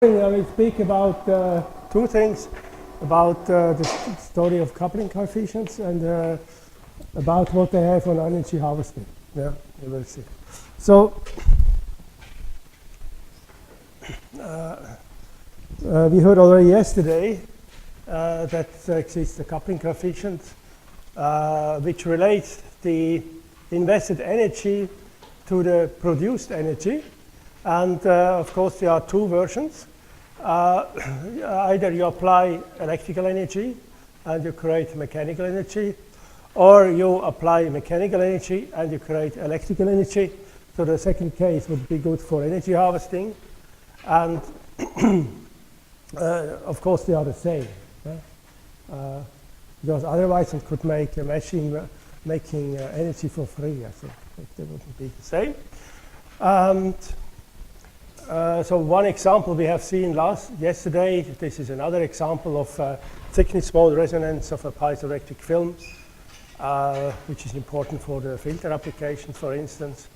I will speak about two things, about the story of coupling coefficients and about what they have on energy harvesting. Yeah, you will see. So we heard already yesterday that exists a coupling coefficient which relates the invested energy to the produced energy. And of course, there are two versions. Either you apply electrical energy and you create mechanical energy, or you apply mechanical energy and you create electrical energy. So the second case would be good for energy harvesting. And of course, they are the same. Because otherwise, it could make a machine making energy for free. I think they wouldn't be the same. And so one example we have seen yesterday, this is another example of thickness mode resonance of a piezoelectric film, which is important for the filter applications, for instance.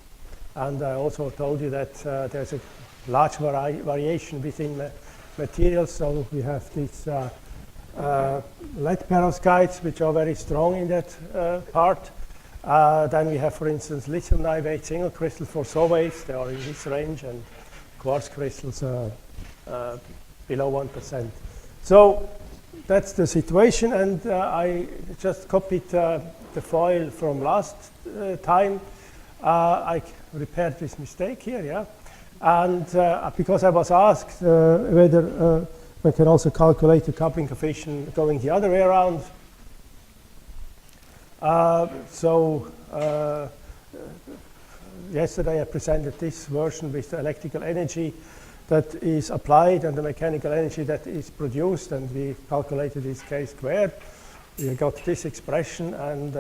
And I also told you that there's a large variation within materials. So we have these lead perovskites, which are very strong in that part. Then we have, for instance, lithium niobate single crystal for SAW waves. They are in this range, and quartz crystals below 1%. So that's the situation, and I just copied the foil from last time. I repaired this mistake here, yeah. And because I was asked whether we can also calculate the coupling coefficient going the other way around. Yesterday I presented this version with the electrical energy that is applied and the mechanical energy that is produced, and we calculated this k². We got this expression, and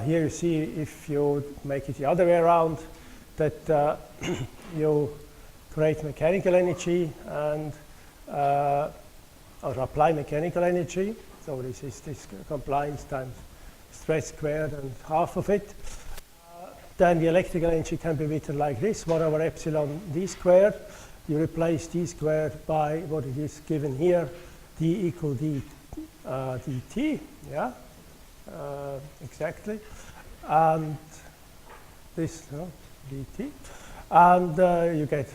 here you see, if you make it the other way around, that you create mechanical energy and or apply mechanical energy. So this is this compliance times stress squared and half of it. Then the electrical energy can be written like this: 1 over epsilon d squared. You replace d squared by what it is given here, d equal d dt. Yeah, exactly. And this dt, and you get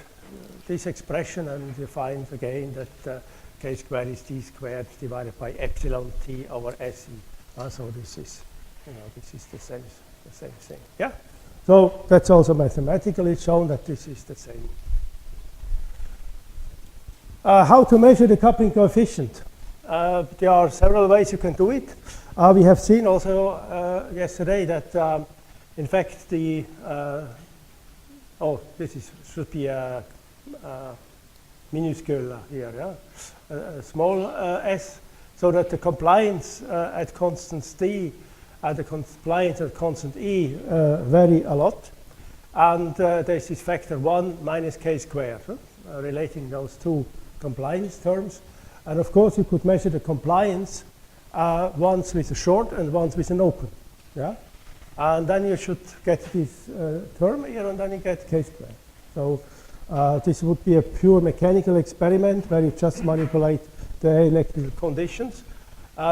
this expression, and you find again that k squared is d squared divided by epsilon t over se. So this is, this is the same thing. Yeah. So that's also mathematically shown that this is the same. How to measure the coupling coefficient? There are several ways you can do it. We have seen also yesterday that, in fact, the should be a minuscule here, yeah, a small s, so that the compliance at constant t and the compliance at constant E vary a lot. And there's this factor 1 minus k², relating those two compliance terms. And of course, you could measure the compliance once with a short and once with an open. Yeah? And then you should get this term here, and then you get k². So this would be a pure mechanical experiment where you just manipulate the electrical conditions.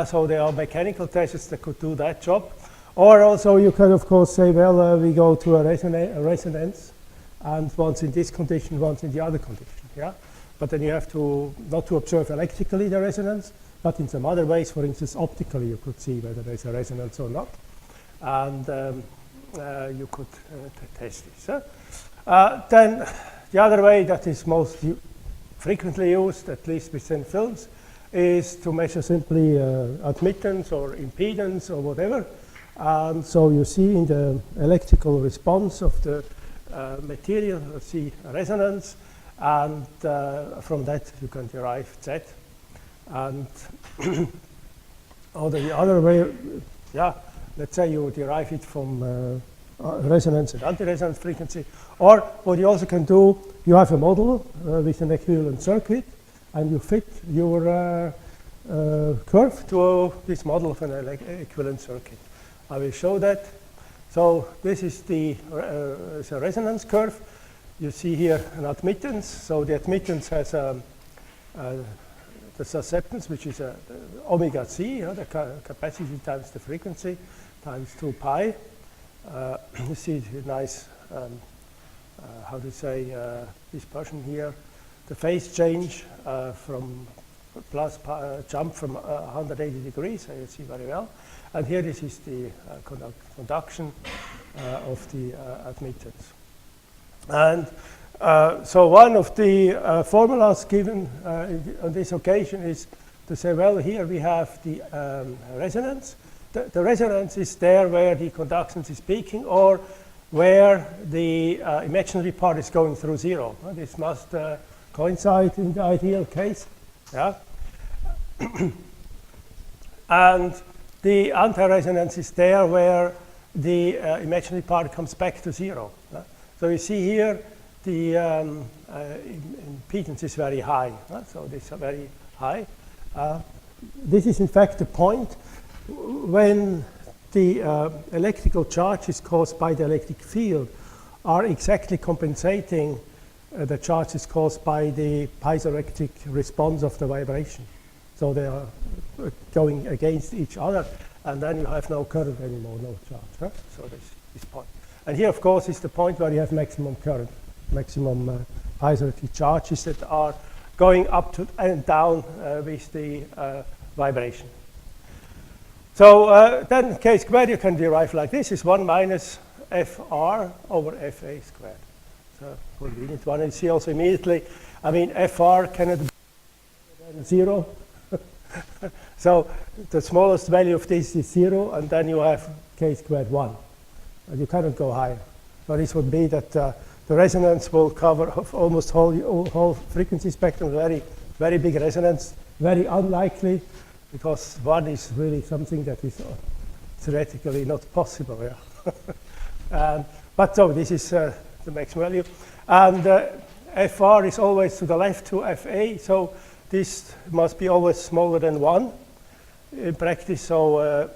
So there are mechanical tests that could do that job. Or also you can, of course, say, well, we go to a resonance, and once in this condition, once in the other condition. Yeah? But then you have to, not to observe electrically the resonance, but in some other ways, for instance, optically, you could see whether there's a resonance or not. And you could test this. Then the other way that is most frequently used, at least within films, is to measure simply admittance or impedance or whatever. And so you see in the electrical response of the material, you see a resonance, and from that you can derive Z. And or the other way, yeah, let's say you derive it from resonance and anti-resonance frequency. Or what you also can do, you have a model with an equivalent circuit, and you fit your curve to this model of an equivalent circuit. I will show that. So this is the resonance curve. you see here an admittance. So the admittance has the susceptance, which is omega c, the capacity times the frequency, times 2 pi. You see the nice, how to say, dispersion here. The phase change from plus jump from 180 degrees, so you see very well. And here this is the conduction of the admittance. And so one of the formulas given on this occasion is to say, well, here we have the resonance. The resonance is there where the conductance is peaking or where the imaginary part is going through zero. This must coincide in the ideal case. Yeah. And the anti-resonance is there where the imaginary part comes back to zero. So you see here the impedance is very high. So this is very high. This is in fact the point when the electrical charges caused by the electric field are exactly compensating the charges caused by the piezoelectric response of the vibration. So they are going against each other, and then you have no current anymore, no charge. So this point. And here, of course, is the point where you have maximum current, maximum piezoelectric charges that are going up to and down with the vibration. So then k squared you can derive like this is 1 minus fr over fa squared. So convenient one. You see also immediately, I mean, fr cannot be greater than 0. So the smallest value of this is 0, and then you have k squared 1. And you cannot go higher. So this would be that the resonance will cover almost whole frequency spectrum, very big resonance, very unlikely, because 1 is really something that is theoretically not possible. Yeah. But so this is the max value. And fr is always to the left to fa, so this must be always smaller than 1 in practice. So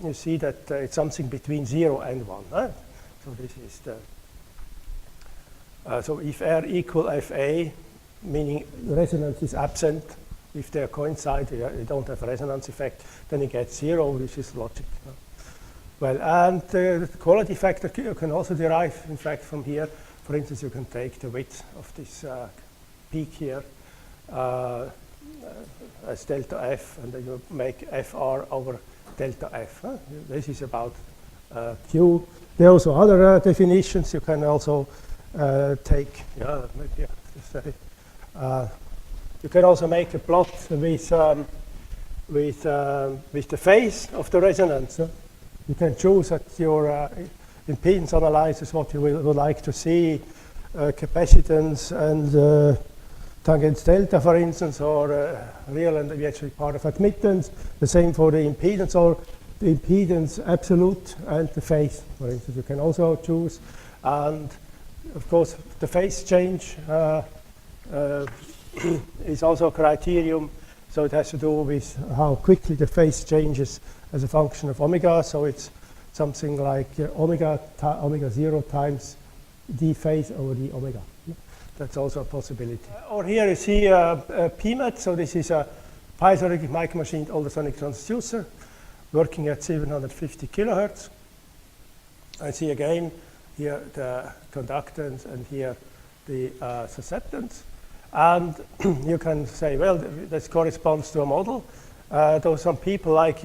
you see that it's something between 0 and 1. So this is the so if r equal fa, meaning the resonance is absent, if they coincide, you don't have a resonance effect, then you get 0, which is logic. Well, and the quality factor you can also derive, in fact, from here. For instance, you can take the width of this peak here as delta f, and then you make fr over delta f. This is about q. There are also other definitions. You can also take, maybe you can also make a plot with the phase of the resonance. You can choose at your impedance analysis what you would like to see, capacitance and tangent delta, for instance, or real and actually part of admittance. The same for the impedance, or the impedance absolute and the phase, for instance. You can also choose. And of course, the phase change is also a criterion. So it has to do with how quickly the phase changes as a function of omega. So it's something like omega 0 times d phase over d omega. That's also a possibility. Or here you see PMAT. So this is a piezoelectric micromachined ultrasonic transducer working at 750 kilohertz. I see again here the conductance and here the susceptance. And you can say, well, this corresponds to a model. Though some people like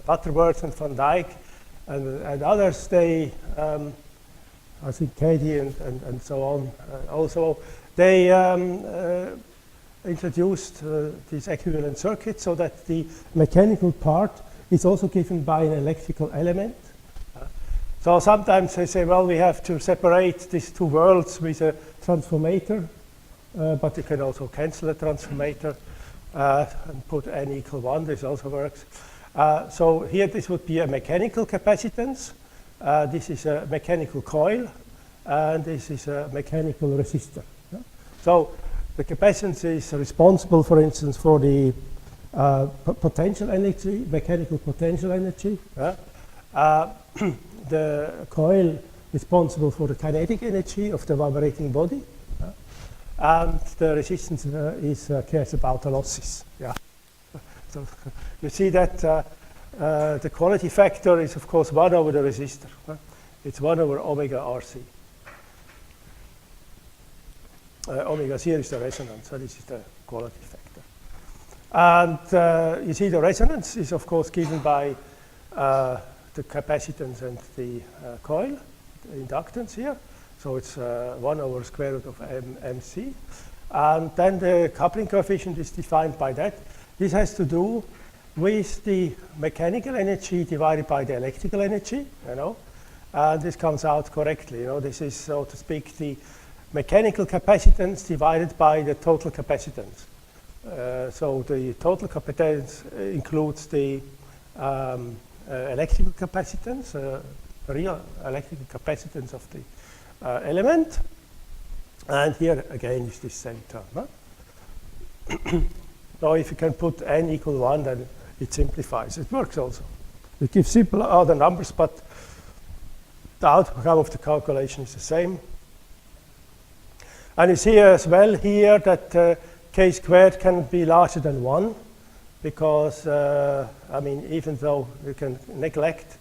Butterworth and Van Dyck and others, they, I think Cady and so on, also, they introduced this equivalent circuit so that the mechanical part is also given by an electrical element. So sometimes they say, well, we have to separate these two worlds with a transformator. But you can also cancel a transformator and put n equal 1. This also works. So here this would be a mechanical capacitance. This is a mechanical coil. And this is a mechanical resistor. So the capacitance is responsible, for instance, for the potential energy, mechanical potential energy. The coil responsible for the kinetic energy of the vibrating body. And the resistance cares about the losses. Yeah. So you see that the quality factor is, of course, 1 over the resistor. It's 1 over omega RC. Omega 0 is the resonance, so this is the quality factor. And you see the resonance is, of course, given by the capacitance and the coil, the inductance here. So it's 1 over square root of MC. And then the coupling coefficient is defined by that. This has to do with the mechanical energy divided by the electrical energy, you know. And this comes out correctly, you know. This is, so to speak, the mechanical capacitance divided by the total capacitance. So the total capacitance includes the electrical capacitance, real electrical capacitance of the element. And here again is this same term. Huh? Now if you can put n equal 1, then it simplifies. It works also. It gives simple other numbers, but the outcome of the calculation is the same. And you see as well here that k squared can be larger than 1, because, I mean, even though you can neglect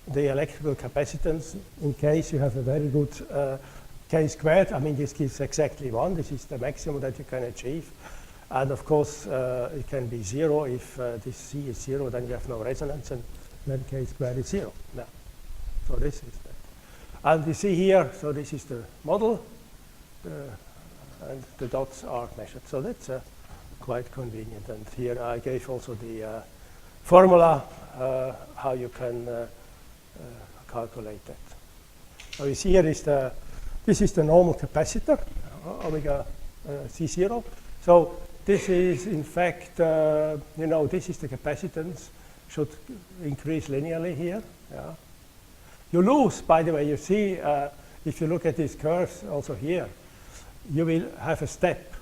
the electrical capacitance, in case you have a very good k squared, I mean, this gives exactly 1. This is the maximum that you can achieve. And of course, it can be 0. If this C is 0, then you have no resonance, and then k squared is 0. Now, so this is that. And you see here, so this is the model, and the dots are measured. So that's quite convenient. And here I gave also the formula how you can calculate that. So you see here is this is the normal capacitor, omega C0. So this is in fact, you know, this is the capacitance, should increase linearly here. Yeah. You lose, by the way, you see, if you look at these curves also here, you will have a step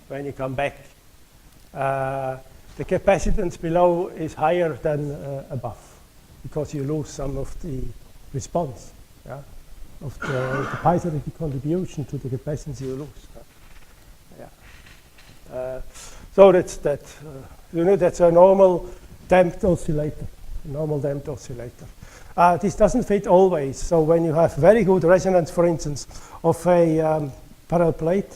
when you come back. The capacitance below is higher than above, because you lose some of the response, yeah, of the piezoelectric contribution to the capacitance you lose. Yeah. So that's that. You know, that's a normal damped oscillator. This doesn't fit always. So when you have very good resonance, for instance, of a parallel plate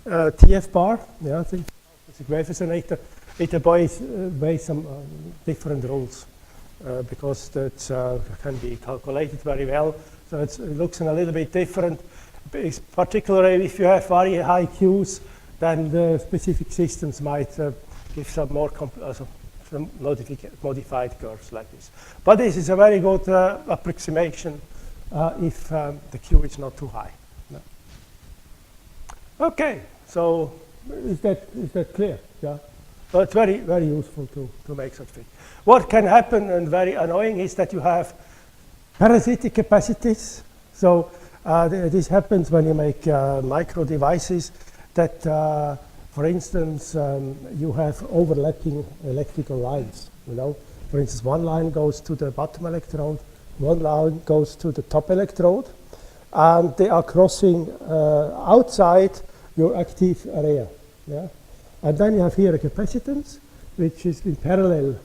TF bar, yeah, it's a wave resonator, it obeys some different rules because that can be calculated very well. So it looks a little bit different, particularly if you have very high Qs, then the specific systems might give some more some modified curves like this. But this is a very good approximation if the Q is not too high. No. Okay, so is that clear? Yeah. So it's very, very useful to make such thing. What can happen, and very annoying, is that you have parasitic capacities. So this happens when you make micro devices that, for instance, you have overlapping electrical lines. You know, for instance, one line goes to the bottom electrode, one line goes to the top electrode, and they are crossing outside your active area. Yeah, and then you have here a capacitance, which is in parallel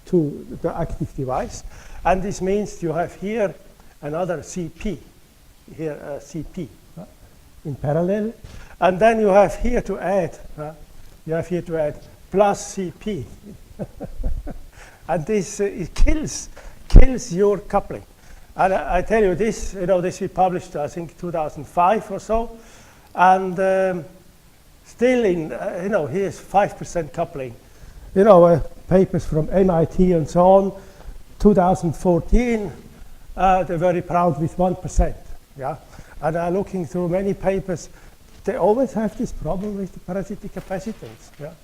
to the active device, and this means you have here another CP, here CP in parallel, and then you have here to add, plus CP, and this it kills your coupling. And I tell you this, you know, this we published I think 2005 or so, and still in, you know, here's 5% coupling. You know, papers from MIT and so on, 2014, they're very proud with 1%, yeah? And looking through many papers, they always have this problem with the parasitic capacitance, yeah?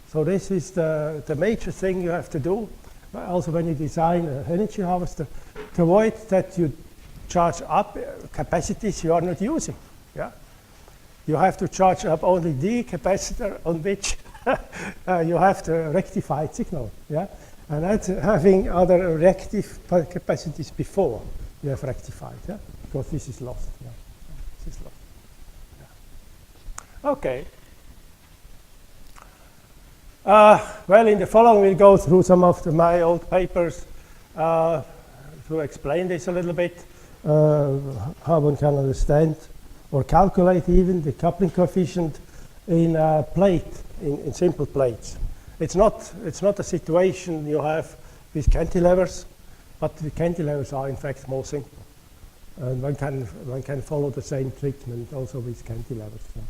So this is the major thing you have to do, also when you design an energy harvester, to avoid that you charge up capacities you are not using, yeah? You have to charge up only the capacitor on which you have the rectified signal, yeah? And that's having other reactive capacities before. you have rectified, yeah? Because this is lost. Yeah. This is lost. Yeah. Okay. Well, in the following, we'll go through some of my old papers to explain this a little bit, how one can understand or calculate even the coupling coefficient in a plate, in simple plates. It's not a situation you have with cantilevers, but the cantilevers are in fact more simple. And one can follow the same treatment also with cantilevers. So,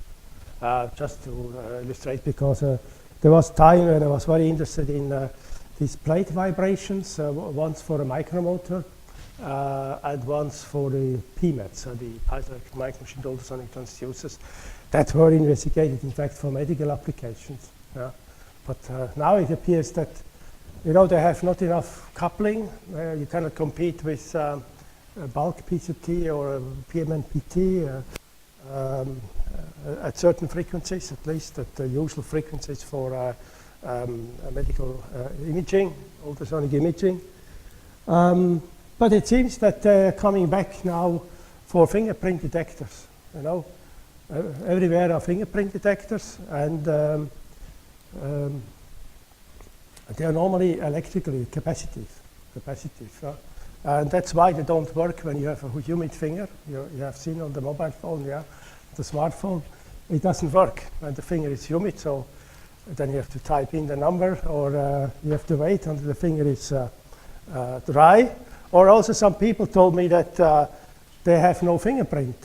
just to illustrate, because there was time when I was very interested in these plate vibrations, once for a micromotor and once for the PMATs, the piezoelectric micromachine ultrasonic transducers, that were investigated, in fact, for medical applications. Yeah. But now it appears that, you know, they have not enough coupling. You cannot compete with a bulk PCT or a PMNPT at certain frequencies, at least at the usual frequencies for medical imaging, ultrasonic imaging. But it seems that they're coming back now for fingerprint detectors. You know, everywhere are fingerprint detectors, and they are normally electrically capacitive. And that's why they don't work when you have a humid finger. You have seen on the mobile phone, yeah, the smartphone. It doesn't work when the finger is humid, so then you have to type in the number, or you have to wait until the finger is dry. Or also some people told me that they have no fingerprint.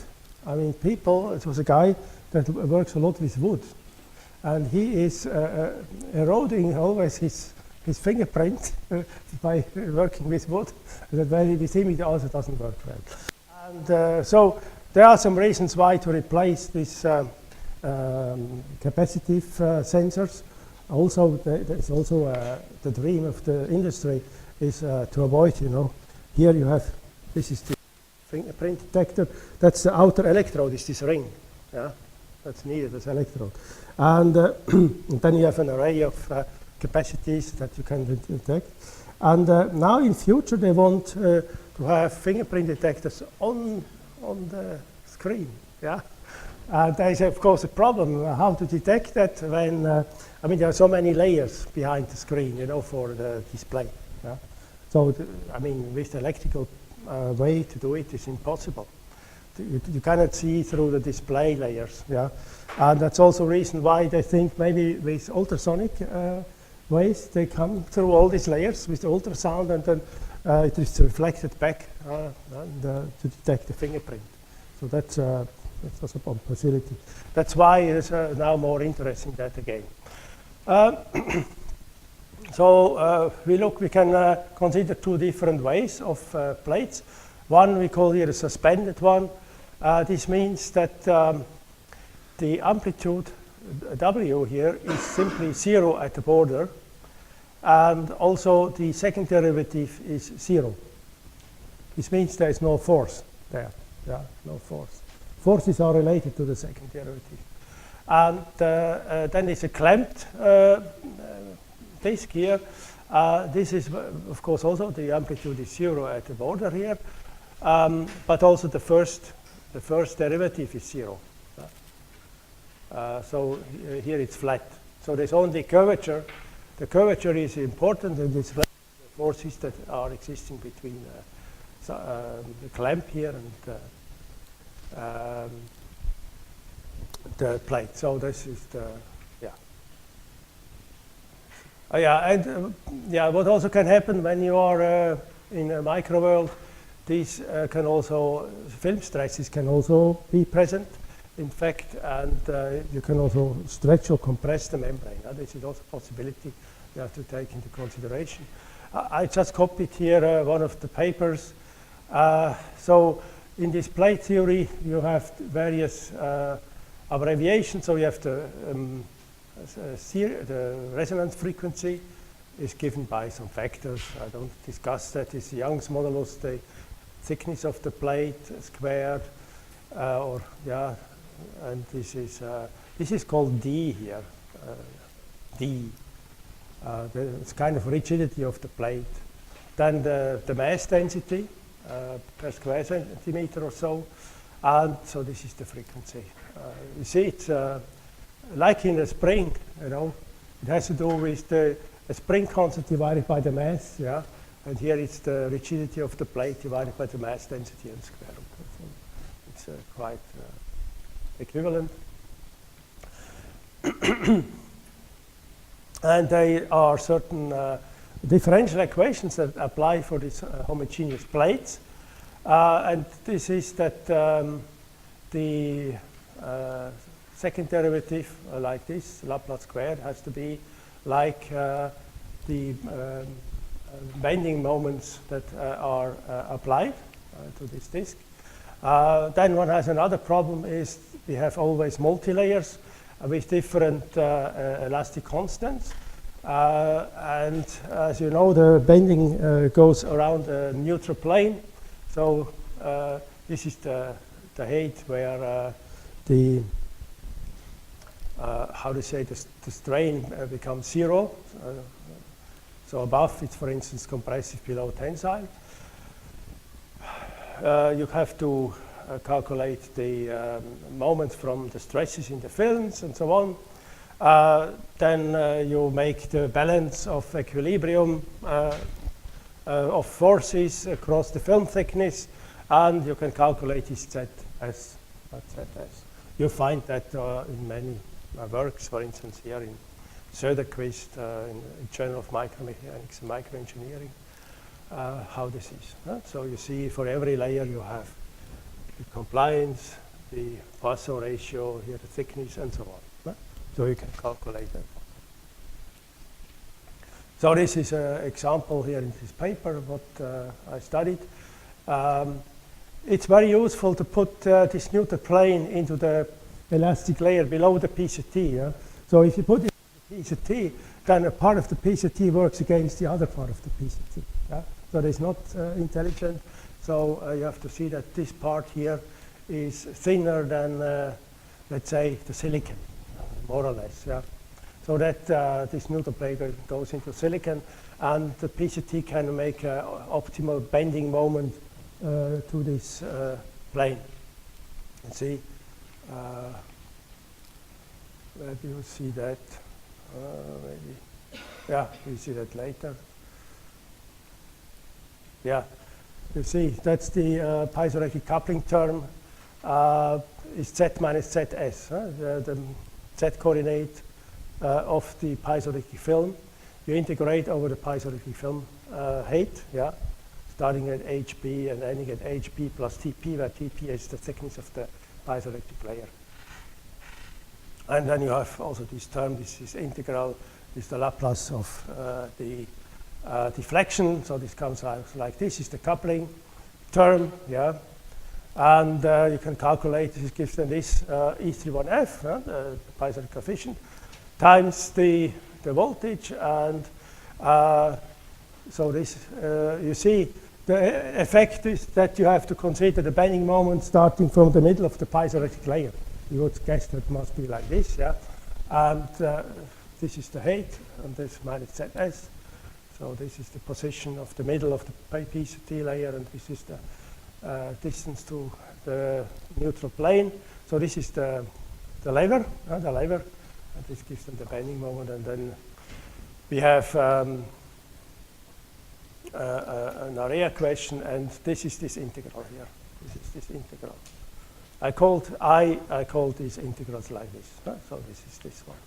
I mean, it was a guy that works a lot with wood, and he is eroding always his fingerprint by working with wood. That with him it also doesn't work well. And so there are some reasons why to replace these capacitive sensors. Also, there's also the dream of the industry is to avoid, you know, here you have, this is the fingerprint detector. That's the outer electrode, is this ring. Yeah, that's needed as electrode. And then you have an array of capacities that you can detect. And now in future they want to have fingerprint detectors on the screen. Yeah, and there is of course a problem how to detect that when I mean there are so many layers behind the screen, you know, for the display. Yeah? So I mean with the electrical way to do it is impossible. You cannot see through the display layers. Yeah, and that's also a reason why they think maybe with ultrasonic ways they come through all these layers with the ultrasound, and then it is reflected back to detect the fingerprint. So that's also a possibility. That's why it's now more interesting that again. So we can consider two different ways of plates. One we call here a suspended one. This means that the amplitude W here is simply 0 at the border, and also the second derivative is 0. This means there is no force there. Yeah, no force. Forces are related to the second derivative. And then there's a clamped disk here. This is, of course, also the amplitude is 0 at the border here, but also the first derivative is 0. So here it's flat. So there's only curvature. The curvature is important, and it's the forces that are existing between the clamp here and the plate. So this is the, yeah. What also can happen when you are in a micro world, these can also, film stresses can also be present, in fact, and you can also stretch or compress the membrane. This is also a possibility you have to take into consideration. I just copied here one of the papers. So in this plate theory, you have various abbreviations. So you have the resonance frequency is given by some factors. I don't discuss that. It's Young's modulus, the thickness of the plate squared, and this is called D here. D. It's kind of rigidity of the plate. Then the mass density, per square centimeter or so. And so this is the frequency. You see, it's like in a spring, you know, it has to do with the spring constant divided by the mass, yeah. And here it's the rigidity of the plate divided by the mass density and square root. So it's quite equivalent. And there are certain differential equations that apply for these homogeneous plates. And this is that the second derivative, like this, Laplace squared, has to be like the bending moments that are applied to this disk. Then one has another problem is we have always multi-layers with different elastic constants. And as you know, the bending goes around a neutral plane. So this is the height where the how to say, the strain becomes zero. So above it's, for instance, compressive, below tensile. You have to calculate the moments from the stresses in the films and so on. Then you make the balance of equilibrium of forces across the film thickness, and you can calculate this ZS. You find that in many works, for instance, here in Söderqvist, in the Journal of Micromechanics and Microengineering, how this is. So you see for every layer you have the compliance, the Poisson ratio, here the thickness, and so on. So you can calculate that. So this is an example here in this paper of what I studied. It's very useful to put this neutral plane into the elastic layer below the PCT. Yeah? So if you put it in the PCT, then a part of the PCT works against the other part of the PCT. Yeah? So it's not intelligent. So you have to see that this part here is thinner than, let's say, the silicon, more or less. Yeah? So that this neutral plane goes into silicon, and the PCT can make an optimal bending moment to this plane. You see, where do you see that? Maybe, yeah, you see that later. Yeah, you see, that's the piezoelectric coupling term. Is Z minus ZS, the Z coordinate of the piezoelectric film. You integrate over the piezoelectric film height, yeah, starting at HB and ending at HB plus TP, where TP is the thickness of the piezoelectric layer. And then you have also this term, this is integral, this is the Laplace of the deflection. So this comes out like this, is the coupling term, yeah. And you can calculate, this gives them this E31F, the piezoelectric coefficient, times the voltage. And so this, you see, the effect is that you have to consider the bending moment starting from the middle of the piezoelectric layer. You would guess that must be like this, yeah? And this is the height, and this minus ZS. So this is the position of the middle of the PCT layer, and this is the distance to the neutral plane. So this is the lever, and this gives them the bending moment, and then we have an area question, and this is this integral here. This is this integral. I called these integrals like this. So this is this one.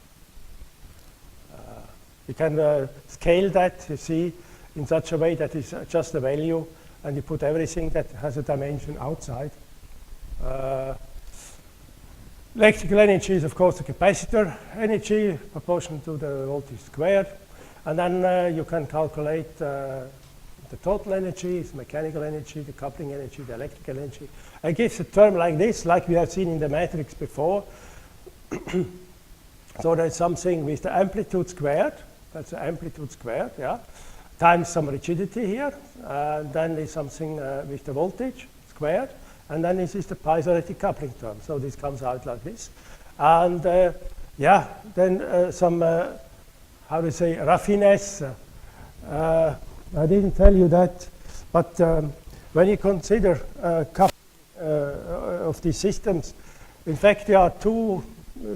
You can scale that, you see, in such a way that is just a value, and you put everything that has a dimension outside. Electrical energy is, of course, the capacitor energy proportional to the voltage squared. And then you can calculate the total energy, it's mechanical energy, the coupling energy, the electrical energy. It gives a term like this, like we have seen in the matrix before. So there's something with the amplitude squared, that's the amplitude squared, yeah, times some rigidity here. Then there's something with the voltage squared. And then this is the piezoelectric coupling term. So this comes out like this. And yeah, then some, how to say, raffinesse. I didn't tell you that, but when you consider coupling of these systems, in fact, there are two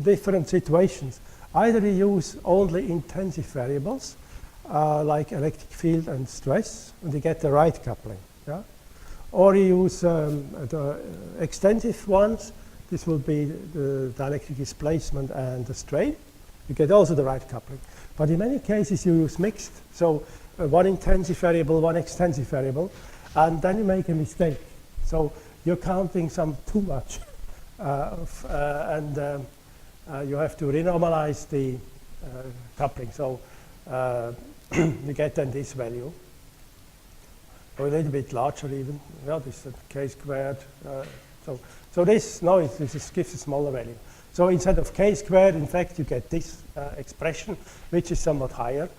different situations. Either you use only intensive variables, like electric field and stress, and you get the right coupling. Yeah? Or you use the extensive ones. This will be the dielectric displacement and the strain. You get also the right coupling. But in many cases, you use mixed. So one intensive variable, one extensive variable, and then you make a mistake. So you're counting some too much, and you have to renormalize the coupling. So you get then this value, or a little bit larger even. Yeah, this is k squared. So this, no, this gives a smaller value. So instead of k squared, in fact, you get this expression, which is somewhat higher.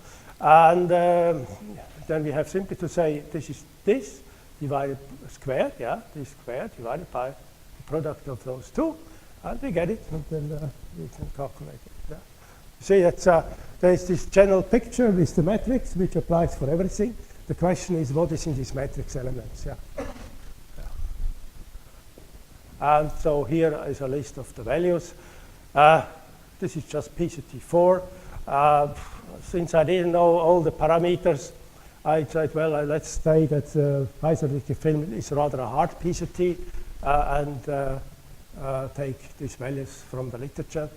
And then we have simply to say this is this divided squared, yeah, this squared divided by the product of those two, and we get it, and then we can calculate it. Yeah. See, there's this general picture with the matrix, which applies for everything. The question is, what is in these matrix elements? Yeah. And so here is a list of the values. This is just PCT4. Since I didn't know all the parameters, I said, well, let's say that piezoelectric film is rather a hard PCT and take these values from the literature.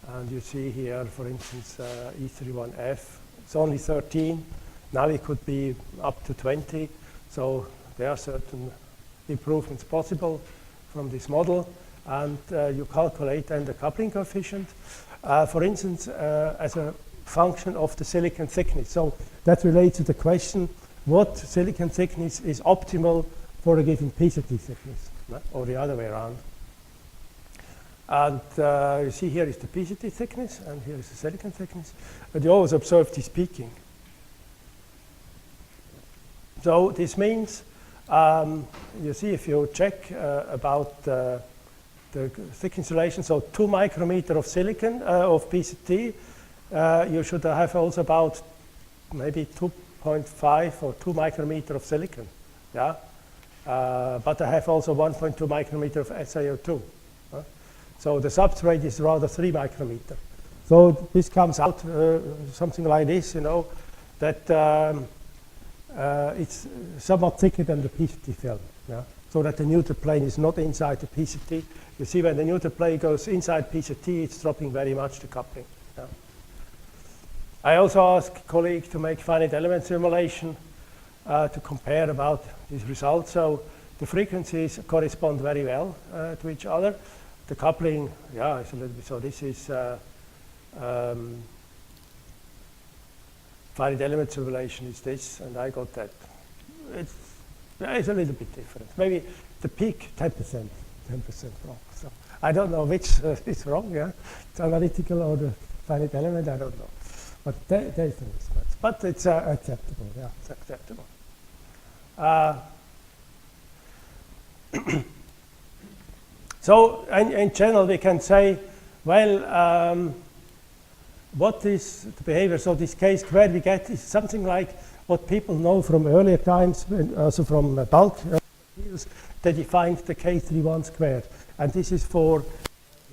And you see here, for instance, E31F, it's only 13. Now it could be up to 20. So there are certain improvements possible from this model, and you calculate then the coupling coefficient, for instance, as a function of the silicon thickness. So that relates to the question, what silicon thickness is optimal for a given PCT thickness, or the other way around. And you see here is the PCT thickness, and here is the silicon thickness. But you always observe this peaking. So this means, you see, if you check about the thickness relation, so 2 micrometer of silicon, of PCT, you should have also about maybe 2.5 or 2 micrometer of silicon. Yeah? But I have also 1.2 micrometer of SiO2. So the substrate is rather 3 micrometer. So this comes out something like this, you know, that it's somewhat thicker than the PCT film. Yeah? So that the neutral plane is not inside the PCT. You see, when the neutral plane goes inside PCT, it's dropping very much the coupling. Yeah? I also asked colleagues to make finite element simulation to compare about these results. So the frequencies correspond very well to each other. The coupling, yeah, is a little bit, so this is finite element simulation is this, and I got that. It's a little bit different. Maybe the peak 10% wrong. So I don't know which is wrong, yeah? It's analytical or the finite element, I don't know. But there is a mismatch. But it's acceptable, yeah, it's acceptable. So in general, we can say, well, what is the behavior? So this k squared we get is something like what people know from earlier times, also from bulk materials. They defined the K31 squared. And this is for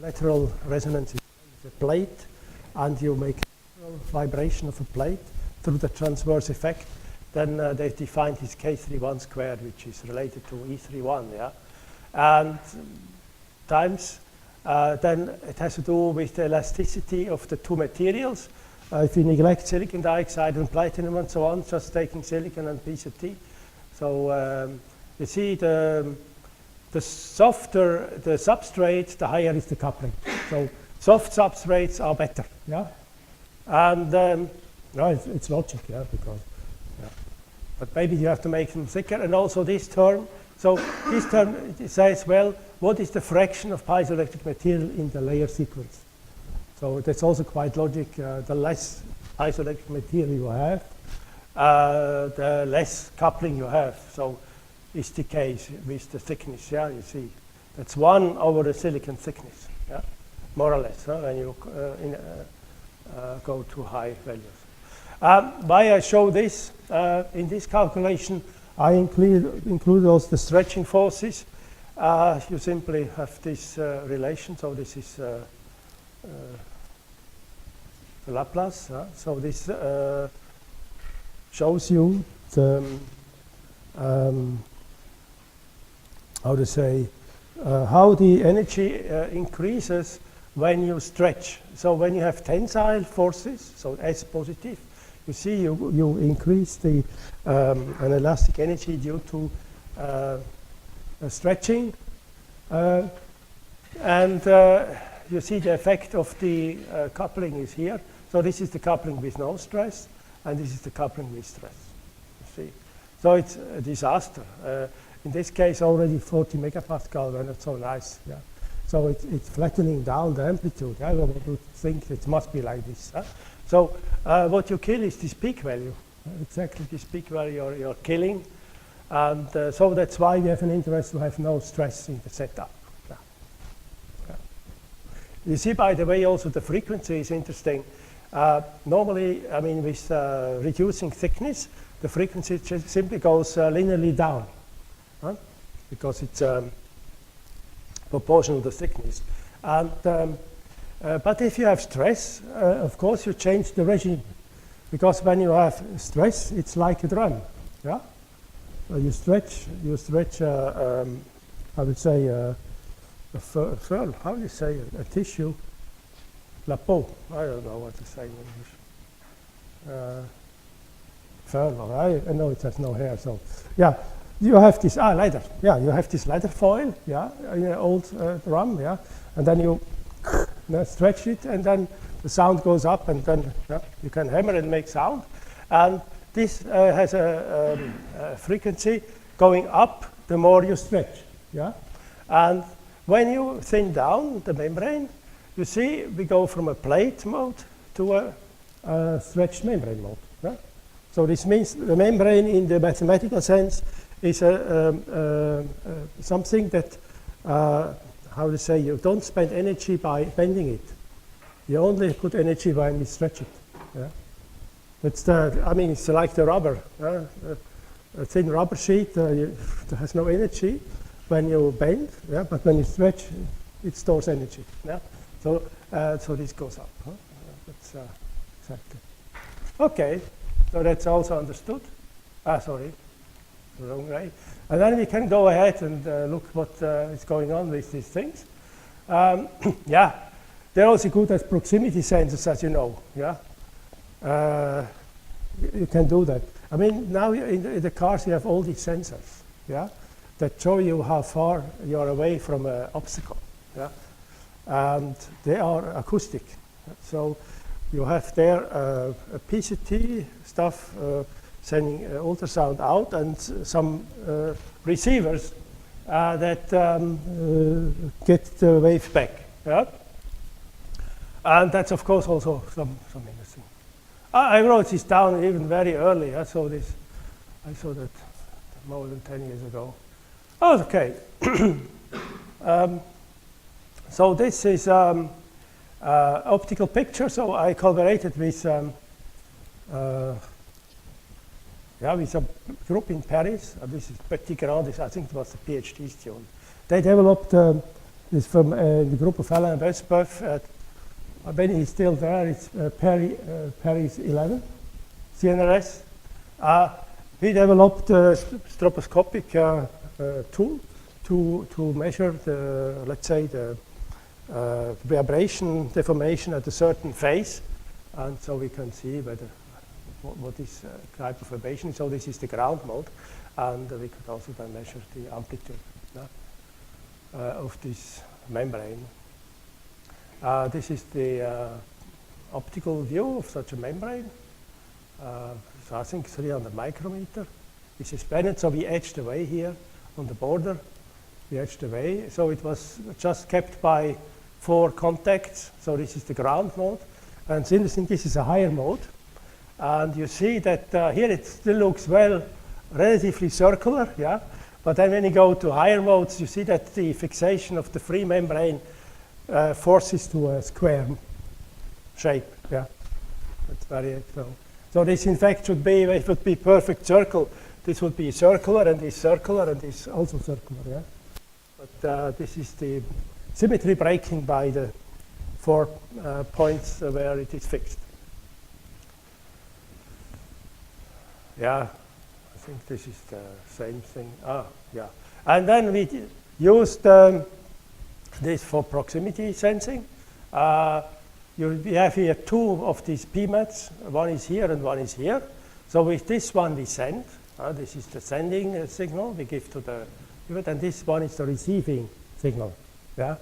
lateral resonance. It's a plate, and you make vibration of a plate through the transverse effect. Then they defined this K31 squared, which is related to E31, yeah? And times, then it has to do with the elasticity of the two materials. If you neglect silicon dioxide and platinum and so on, just taking silicon and PCT. So you see the softer the substrate, the higher is the coupling. So soft substrates are better, yeah? And no, it's logic, yeah, because, yeah. But maybe you have to make them thicker. And also this term, so this term it says, well, what is the fraction of piezoelectric material in the layer sequence? So that's also quite logic. The less piezoelectric material you have, the less coupling you have. So it's the case with the thickness, yeah, you see. That's 1 over the silicon thickness, yeah, more or less, huh, when you go to high values. Why I show this in this calculation, I include also the stretching forces. You simply have this relation, so this is the Laplace. So this shows you the, how to say, how the energy increases when you stretch. So when you have tensile forces, so S positive, you see you increase the an elastic energy due to stretching, and you see the effect of the coupling is here. So this is the coupling with no stress, and this is the coupling with stress. You see, so it's a disaster. In this case, already 40 megapascal were not so nice. Yeah. So it's flattening down the amplitude. I would think it must be like this. So what you kill is this peak value. Exactly this peak value you're killing. And so that's why we have an interest to have no stress in the setup. Yeah. Yeah. You see, by the way, also the frequency is interesting. Normally, I mean, with reducing thickness, the frequency just simply goes linearly down, because it's proportional to thickness. And, but if you have stress, of course, you change the regime, because when you have stress, it's like a drum. Yeah, you stretch. I would say a furl. How do you say it? A tissue? La peau. I don't know what to say in English. Furl. I know it has no hair. So yeah. You have this leather, yeah. You have this leather foil, yeah, in an old drum, yeah, and then you stretch it, and then the sound goes up, and then you can hammer and make sound. And this has a frequency going up the more you stretch, yeah. And when you thin down the membrane, you see we go from a plate mode to a stretched membrane mode. Yeah? So this means the membrane, in the mathematical sense, is something that, how to say, you don't spend energy by bending it. You only put energy when you stretch it. Yeah? It's I mean, it's like the rubber. A thin rubber sheet it has no energy when you bend, yeah? But when you stretch, it stores energy. Yeah? So this goes up. Huh? That's exactly. Okay, so that's also understood. Sorry. Wrong way. And then we can go ahead and look what is going on with these things. Yeah, they're also good as proximity sensors, as you know. Yeah, you can do that. I mean, now in the cars you have all these sensors. Yeah, that show you how far you are away from an obstacle. Yeah, and they are acoustic. So you have there a PCT stuff. Sending ultrasound out, and some receivers that get the wave back. Yeah? And that's of course also some interesting. I wrote this down even very early. I saw that more than 10 years ago. Oh, okay. So this is optical picture. So I collaborated with with a group in Paris. This is Petit Grand. I think it was a PhD student. They developed this from the group of Alain Besboeuf. When he's still there, it's Paris 11, CNRS. He developed a stroboscopic tool to measure the, let's say, the vibration deformation at a certain phase, and so we can see whether what is type of vibration. So this is the ground mode, and we could also then measure the amplitude of this membrane. This is the optical view of such a membrane. So I think 300 micrometer. This is bended, so we etched away here on the border. We etched away, so it was just kept by 4 contacts. So this is the ground mode, and it's interesting. This is a higher mode. And you see that here it still looks relatively circular, yeah. But then when you go to higher modes, you see that the fixation of the free membrane forces to a square shape, yeah. That's very well. So this in fact should be, if it would be perfect circle, this would be circular, and this circular, and this also circular, yeah. But this is the symmetry breaking by the 4 points where it is fixed. Yeah, I think this is the same thing. Ah, yeah. And then we used this for proximity sensing. We have here 2 of these PMATs. One is here and one is here. So with this one we send. This is the sending signal we give to the unit, and this one is the receiving signal. Yeah,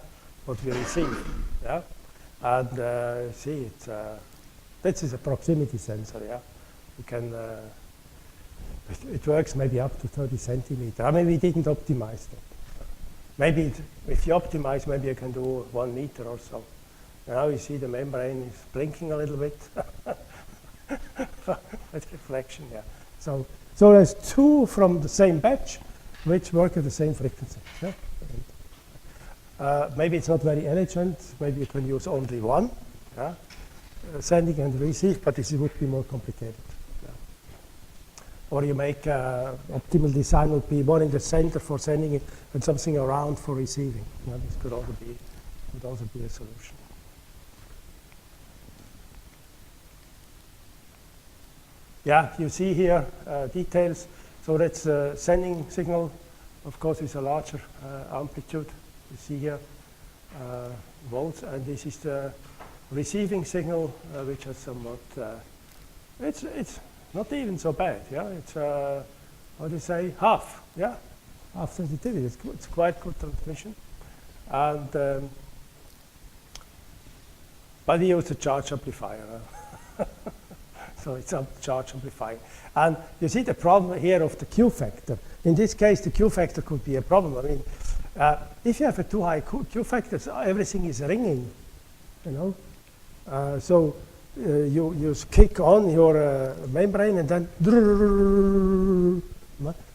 what we receive. Yeah, and see it's this is a proximity sensor. Yeah, you can. It works maybe up to 30 centimeters. I mean, we didn't optimize that. Maybe if you optimize, maybe you can do 1 meter or so. Now you see the membrane is blinking a little bit. With reflection, yeah. So there's 2 from the same batch, which work at the same frequency. Yeah? Maybe it's not very elegant. Maybe you can use only 1, yeah? Sending and receive, but this would be more complicated. Yeah. Or you make optimal design would be 1 in the center for sending it and something around for receiving. Yeah, this could also be a solution. Yeah, you see here details. So that's a sending signal, of course, with a larger amplitude. You see here volts, and this is the receiving signal, which has somewhat. It's not even so bad. Yeah, it's how do you say, half. Yeah, half sensitivity. It's quite good transmission, and but we use a charge amplifier. So it's a charge amplifying. And you see the problem here of the Q factor. In this case, the Q factor could be a problem. I mean, if you have a too high Q factor, everything is ringing, you know. So you kick on your membrane and then.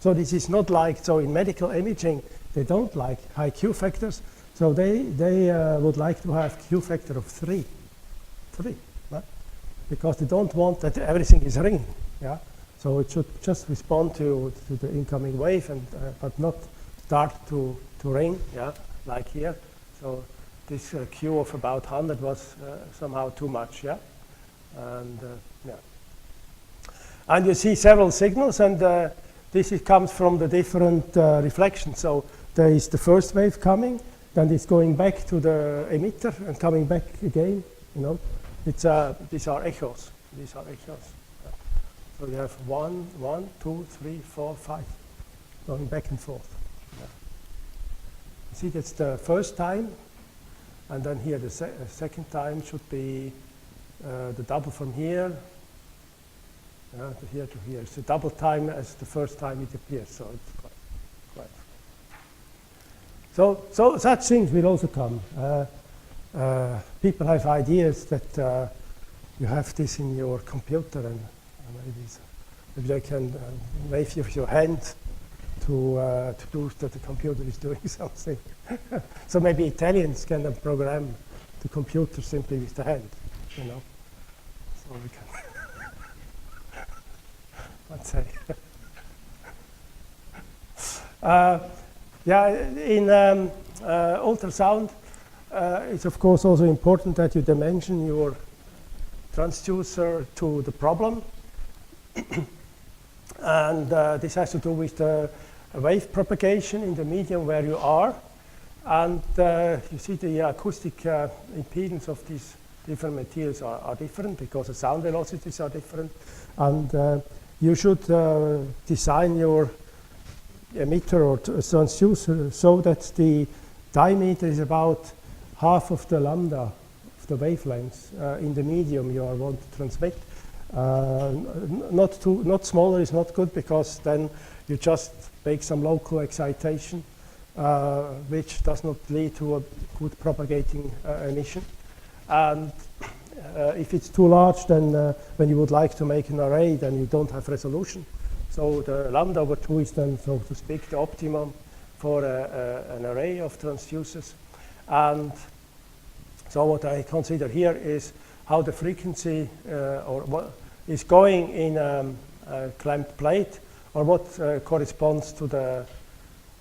So this is not like, so in medical imaging, they don't like high Q factors. So they would like to have Q factor of 3. Because they don't want that everything is ringing, yeah. So it should just respond to the incoming wave, and but not start to ring, yeah, like here. So this Q of about 100 was somehow too much, yeah. And yeah. And you see several signals, and this comes from the different reflections. So there is the first wave coming, then it's going back to the emitter and coming back again, you know. It's, these are echoes. These are echoes. So you have 1, 2, 3, 4, 5, going back and forth. Yeah. You see, that's the first time, and then here the second time should be the double from here, to here to here. It's the double time as the first time it appears. So it's quite. So such things will also come. People have ideas that you have this in your computer, and maybe they can wave with your hand to do that the computer is doing something. So maybe Italians can program the computer simply with the hand, you know. So we can, let's say. Yeah, in ultrasound, it's of course also important that you dimension your transducer to the problem. And this has to do with the wave propagation in the medium where you are. And you see the acoustic impedance of these different materials are different because the sound velocities are different. And you should design your emitter or transducer so that the diameter is about half of the lambda of the wavelengths in the medium you want to transmit. Not smaller is not good, because then you just make some local excitation, which does not lead to a good propagating emission. And if it's too large, then when you would like to make an array, then you don't have resolution. So the lambda over 2 is then, so to speak, the optimum for an array of transducers. And so what I consider here is how the frequency or what is going in a clamped plate or what corresponds to the,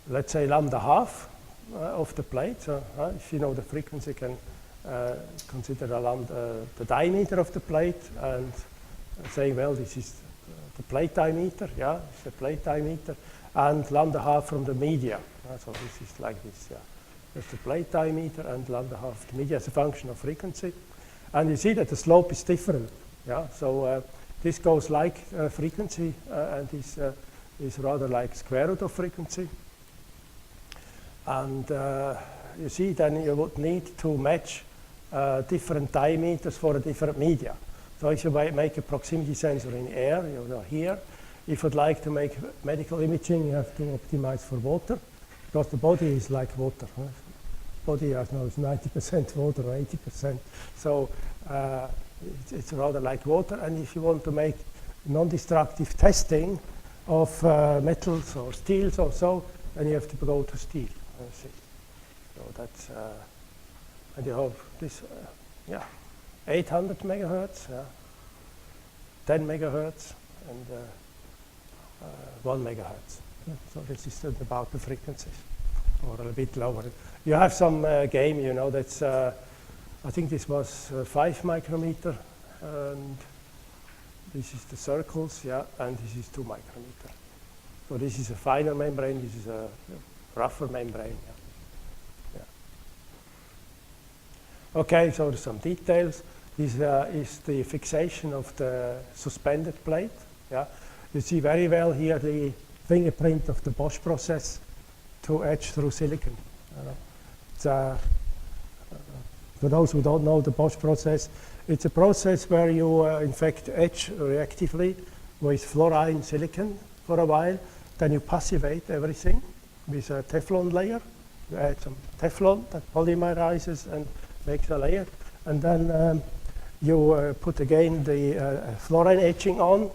let's say, lambda half of the plate. So if you know the frequency, you can consider the diameter of the plate and say, well, this is the plate diameter, yeah, it's the plate diameter, and lambda half from the media. So this is like this, yeah. There's the plate diameter and lambda half of the media as a function of frequency. And you see that the slope is different, yeah. So this goes like frequency, and this is rather like square root of frequency. And you see then you would need to match different diameters for a different media. So if you make a proximity sensor in air, you know, here, if you'd like to make medical imaging, you have to optimize for water, because the body is like water. Huh? Body, I know, is 90% water or 80%. So it's rather like water. And if you want to make non-destructive testing of metals or steels or so, then you have to go to steel. So that's, and you have this, yeah, 800 megahertz, 10 megahertz, and 1 megahertz. So this is about the frequencies, or a bit lower. You have some game, you know, that's, I think this was 5 micrometer, and this is the circles, yeah, and this is 2 micrometer. So this is a finer membrane, this is a rougher membrane. Yeah. Yeah. Okay, so there's some details. This is the fixation of the suspended plate. Yeah. You see very well here the fingerprint of the Bosch process to etch through silicon. For those who don't know the Bosch process, it's a process where you in fact etch reactively with fluorine silicon for a while, then you passivate everything with a Teflon layer. You add some Teflon that polymerizes and makes a layer, and then you put again the fluorine etching on,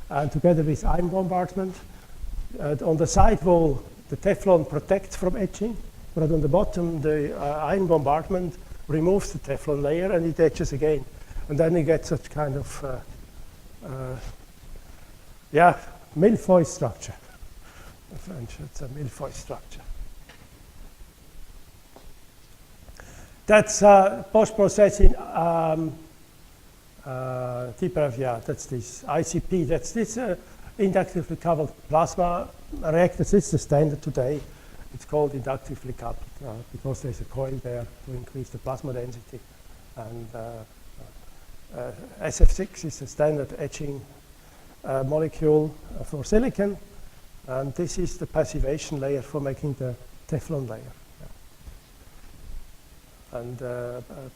and together with ion bombardment. On the side wall, the Teflon protects from etching, but on the bottom, the ion bombardment removes the Teflon layer and it etches again. And then you get such kind of, yeah, milfoil structure. In French, it's a milfoil structure. That's Bosch processing. Yeah, that's this ICP. That's this inductively coupled plasma reactors. It's the standard today. It's called inductively coupled because there's a coil there to increase the plasma density. And SF6 is the standard etching molecule for silicon. And this is the passivation layer for making the Teflon layer. Yeah. And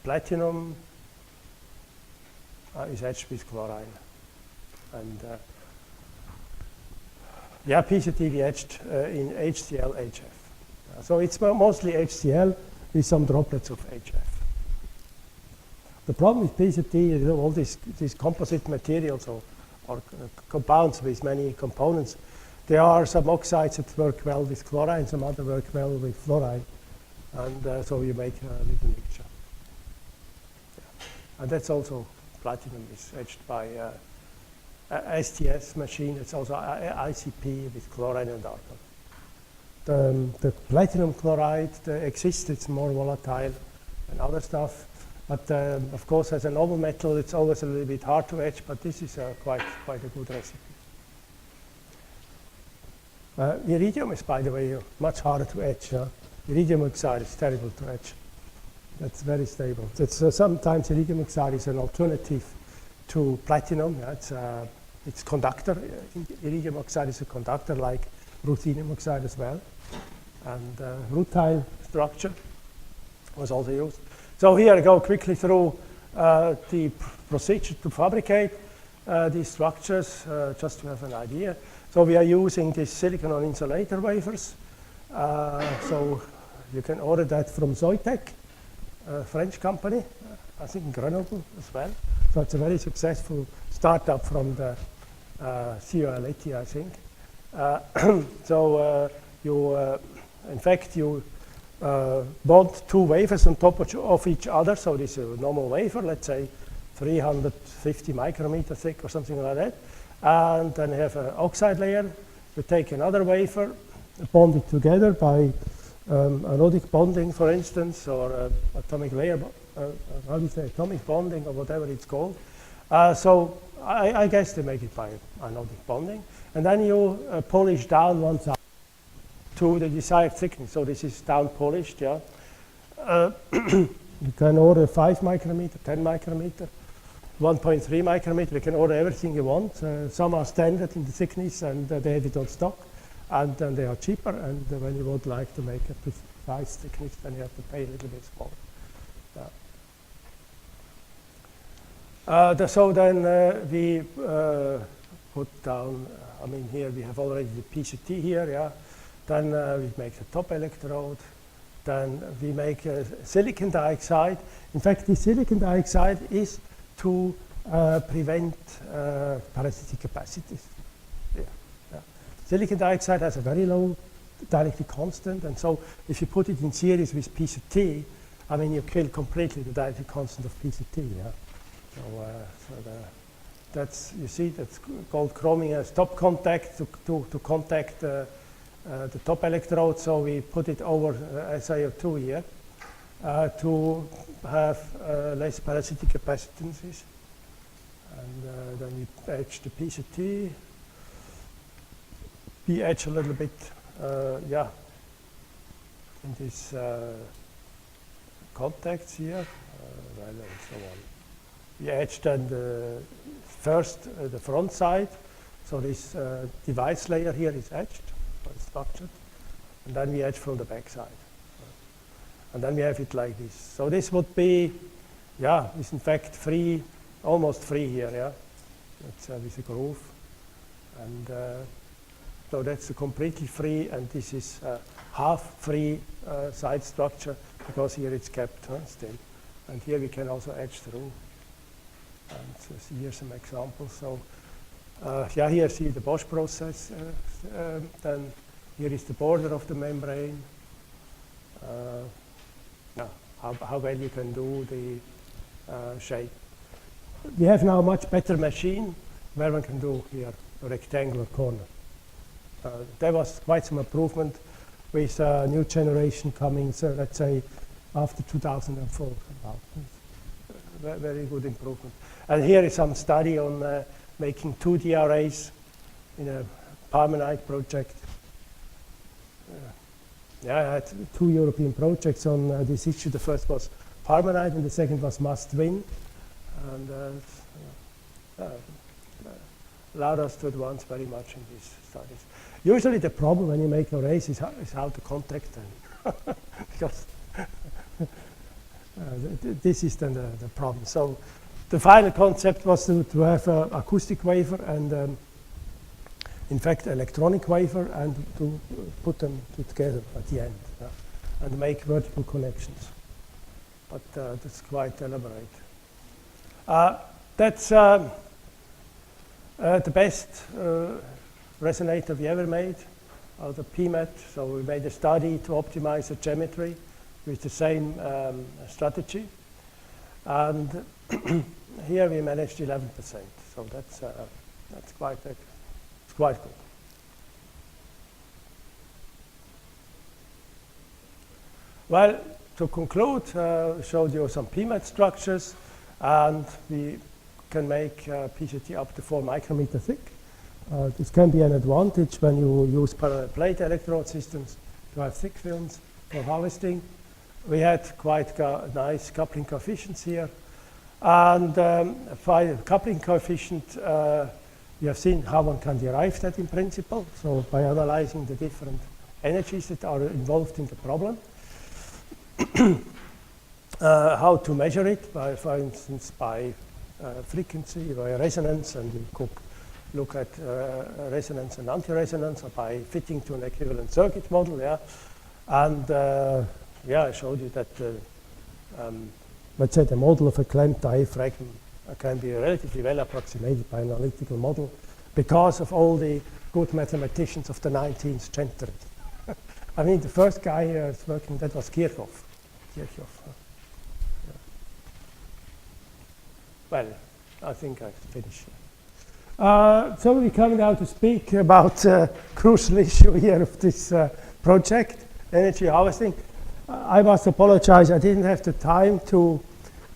platinum is etched with chlorine. And yeah, PZT etched in HCl HF. So it's mostly HCl with some droplets of HF. The problem with PZT, you know, all these composite materials or compounds with many components, there are some oxides that work well with chlorine, some other work well with fluorine. And so you make a little mixture. Yeah. And that's also platinum is etched by STS machine. It's also ICP with chlorine and argon. The platinum chloride exists, it's more volatile than other stuff. But of course, as a noble metal, it's always a little bit hard to etch, but this is quite a good recipe. Iridium is, by the way, much harder to etch. Iridium oxide is terrible to etch. That's very stable. Sometimes iridium oxide is an alternative to platinum. Yeah, it's conductor. Iridium oxide is a conductor like ruthenium oxide as well. And rutile structure was also used. So here I go quickly through the procedure to fabricate these structures, just to have an idea. So we are using this silicon on insulator wafers. So you can order that from Zoytech, a French company, I think Grenoble as well. So it's a very successful startup from the COLET, I think. So in fact, you bond 2 wafers on top of each other. So this is a normal wafer, let's say 350 micrometer thick or something like that. And then you have an oxide layer. we take another wafer, bond it together by anodic bonding, for instance, or atomic layer, how do you say, atomic bonding, or whatever it's called. So I guess they make it by anodic bonding. And then you polish down one side to the desired thickness. So this is down polished, yeah. You can order 5 micrometer, 10 micrometer, 1.3 micrometer. You can order everything you want. Some are standard in the thickness, and they have it on stock, and then they are cheaper. And when you would like to make a precise thickness, then you have to pay a little bit more. So then we put down, I mean, here we have already the PCT here, yeah. Then we make the top electrode. Then we make silicon dioxide. In fact, the silicon dioxide is to prevent parasitic capacities. Yeah. Yeah. Silicon dioxide has a very low dielectric constant, and so if you put it in series with PCT, I mean, you kill completely the dielectric constant of PCT. Yeah. So that's, you see, that's called chroming a stop contact to contact the top electrode. So we put it over SiO2 here to have less parasitic capacitances. And then we etch the PCT. We etch a little bit, yeah, in these contacts here, and so on. We etch then first the front side. So this device layer here is etched, structured, and then we etch from the back side. And then we have it like this. So this would be, yeah, is in fact free, almost free here, yeah. It's with a groove. And so that's completely free, and this is half free side structure, because here it's kept still. And here we can also etch through. And so here's some examples. So yeah, here see the Bosch process. Then here is the border of the membrane. Yeah, how well you can do the shape. We have now a much better machine where one can do here a rectangular corner. There was quite some improvement with a new generation coming, so let's say after 2004. Very good improvement. And here is some study on making 2D arrays in a Parmenite project. Yeah, I had 2 European projects on this issue. The first was Parmenite, and the second was must-win. And allowed us to advance very much in these studies. Usually the problem when you make arrays is how to contact them. Because this is then the problem. So the final concept was to have an acoustic wafer and in fact electronic wafer, and to put them together at the end and make vertical connections. But that's quite elaborate. That's the best resonator we ever made, the PMET. So we made a study to optimize the geometry with the same strategy. And here we managed 11%. So that's quite good. Well, to conclude, showed you some PMET structures, and we can make PCT up to 4 micrometer thick. This can be an advantage when you use parallel plate electrode systems to have thick films for harvesting. We had quite nice coupling coefficients here. And by coupling coefficient, we have seen how one can derive that in principle. So by analyzing the different energies that are involved in the problem. How to measure it, by, for instance, by frequency, by resonance, and you could look at resonance and anti-resonance, or by fitting to an equivalent circuit model. Yeah, and yeah, I showed you that let's say the model of a clamped diaphragm can be relatively well approximated by an analytical model because of all the good mathematicians of the 19th century. I mean, the first guy who was working, that was Kirchhoff. Yeah. Well, I think I finished. So we're coming now to speak about crucial issue here of this project, energy harvesting. I must apologize, I didn't have the time to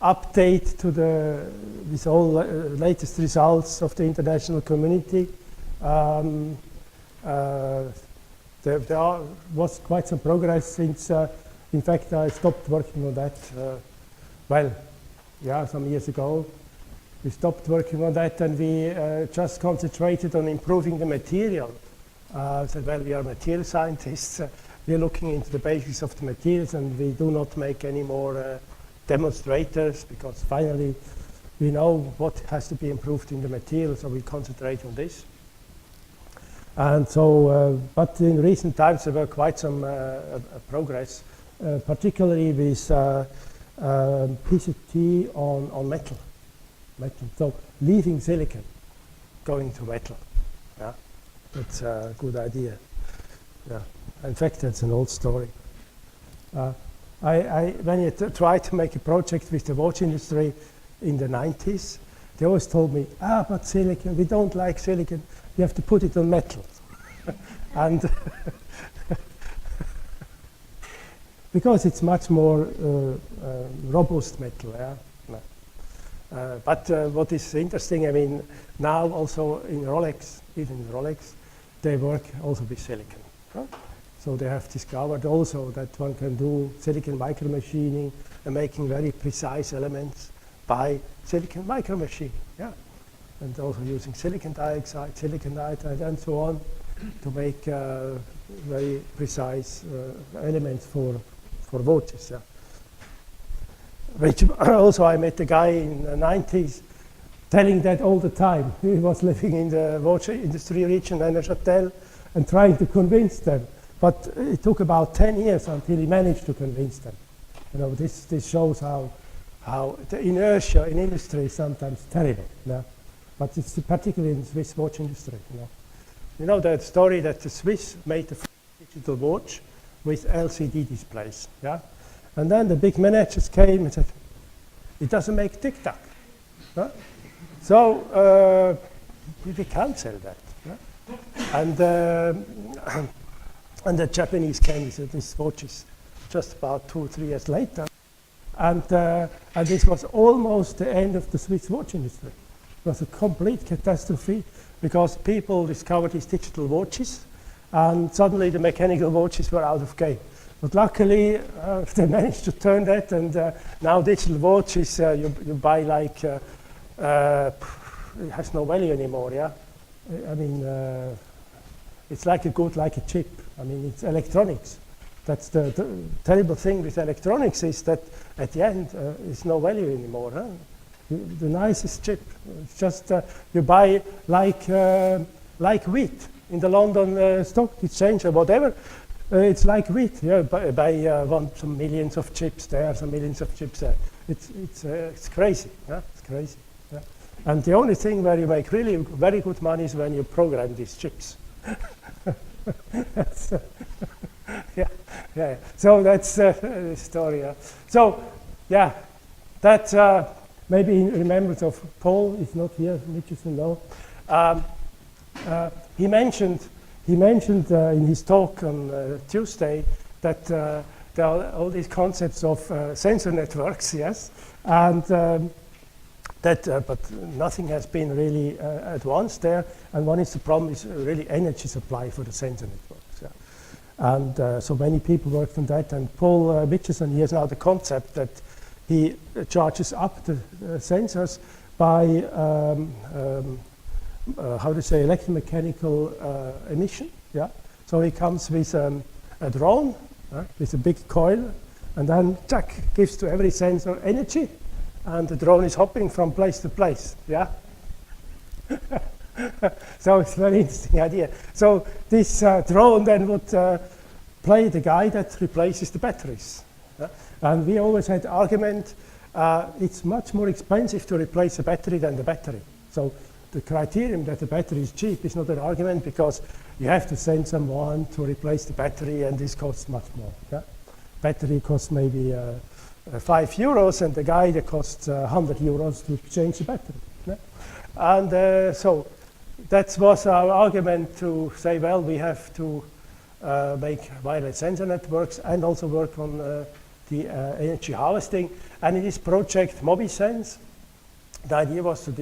update to with all latest results of the international community. There was quite some progress since, in fact, I stopped working on that, well, yeah, some years ago. We stopped working on that and we just concentrated on improving the material. Said, well, we are material scientists. We are looking into the basics of the materials and we do not make any more demonstrators because finally we know what has to be improved in the material, so we concentrate on this. And so, but in recent times there were quite some progress, particularly with PCT on metal. So leaving silicon, going to metal. Yeah, that's a good idea. Yeah, in fact, that's an old story. When you tried to make a project with the watch industry in the 90s, they always told me, but silicon, we don't like silicon, you have to put it on metal. And because it's much more robust metal, yeah. But what is interesting, I mean, now also in Rolex, even in Rolex, they work also with silicon. Right? So they have discovered also that one can do silicon micromachining and making very precise elements by silicon micromachining. Yeah, and also using silicon dioxide, silicon nitride, and so on to make very precise elements for watches. Yeah. Which also I met a guy in the 90s telling that all the time. He was living in the watch industry region in Neuchâtel and trying to convince them. But it took about 10 years until he managed to convince them. You know, this shows how the inertia in industry is sometimes terrible. Yeah? But it's particularly in the Swiss watch industry. You know the story that the Swiss made the first digital watch with LCD displays. Yeah? And then the big managers came and said, it doesn't make tic-tac. Huh? So we can't sell that. Yeah? And the Japanese came with these watches just about 2 or 3 years later. And this was almost the end of the Swiss watch industry. It was a complete catastrophe because people discovered these digital watches and suddenly the mechanical watches were out of game. But luckily, they managed to turn that, and now digital watches you buy like it has no value anymore. Yeah, I mean it's like a chip. I mean it's electronics. That's the terrible thing with electronics is that at the end it's no value anymore. Huh? The nicest chip. It's just you buy like wheat in the London Stock Exchange or whatever. It's like wheat, yeah. Buy some millions of chips there, some millions of chips there. It's crazy, yeah. It's crazy. Yeah. And the only thing where you make really very good money is when you program these chips. Yeah. So that's the story. Yeah. So, yeah, that maybe in remembrance of Paul is not here. Richardson, no. He mentioned in his talk on Tuesday that there are all these concepts of sensor networks, yes, and but nothing has been really advanced there. And one is the problem is really energy supply for the sensor networks. Yeah. And so many people worked on that. And Paul Mitchison, he has now the concept that he charges up the sensors by how to say, electromechanical emission. Yeah. So he comes with a drone with a big coil, and then gives to every sensor energy, and the drone is hopping from place to place. Yeah. So it's a very interesting idea. So this drone then would play the guy that replaces the batteries. Yeah? And we always had the argument, it's much more expensive to replace a battery than the battery. So the criterion that the battery is cheap is not an argument because you have to send someone to replace the battery and this costs much more. Yeah? Battery costs maybe €5 and the guy that costs €100 to change the battery. Yeah? And so that was our argument to say, well, we have to make wireless sensor networks and also work on the energy harvesting. And in this project, MobiSense, the idea was to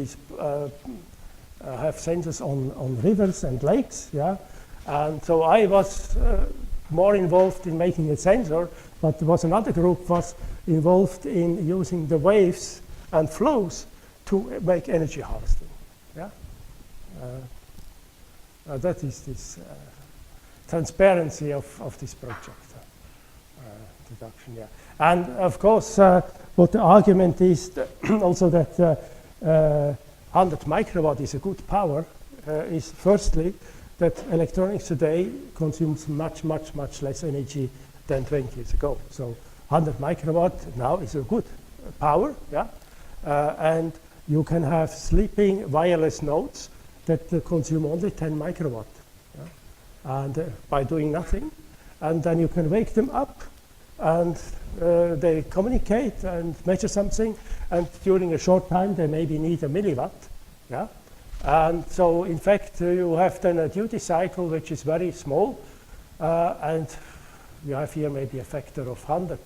have sensors on rivers and lakes, yeah. And so I was more involved in making a sensor, but there was another group was involved in using the waves and flows to make energy harvesting, yeah. That is this transparency of this project. Introduction, yeah. And of course, what the argument is also that 100 microwatt is a good power, is firstly that electronics today consumes much less energy than 20 years ago. So 100 microwatt now is a good power, yeah. And you can have sleeping wireless nodes that consume only 10 microwatt, yeah? And by doing nothing. And then you can wake them up and they communicate and measure something, and during a short time they maybe need a milliwatt, yeah. And so in fact you have then a duty cycle which is very small, and you have here maybe a factor of 100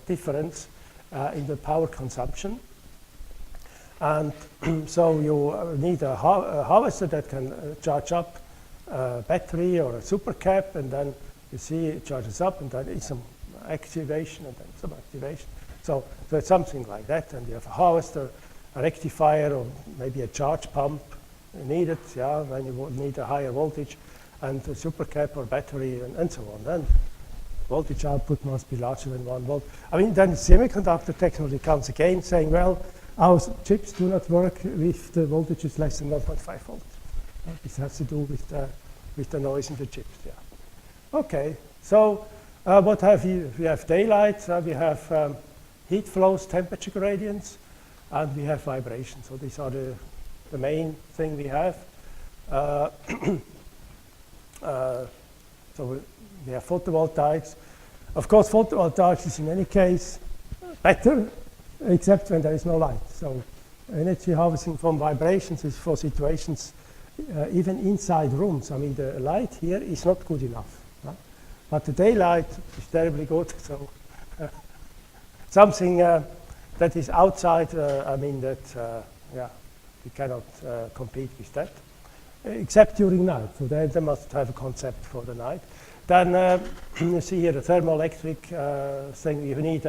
difference in the power consumption. And so you need a harvester that can charge up a battery or a supercap, and then you see it charges up, and then it's some activation and then some activation. So it's something like that, and you have a harvester, a rectifier, or maybe a charge pump needed, yeah, when you need a higher voltage, and a supercap or battery, and so on. And voltage output must be larger than 1 volt. I mean, then semiconductor technology comes again, saying, well, our chips do not work if the voltage is less than 1.5 volts. This has to do with the noise in the chips, yeah. Okay, so what have you? We have daylight, we have heat flows, temperature gradients, and we have vibration. So these are the main thing we have. So we have photovoltaics. Of course, photovoltaics is in any case better, except when there is no light. So energy harvesting from vibrations is for situations even inside rooms. I mean, the light here is not good enough. But the daylight is terribly good. So something that is outside, I mean, that, yeah, we cannot compete with that, except during night. So they must have a concept for the night. Then you see here the thermoelectric thing. You need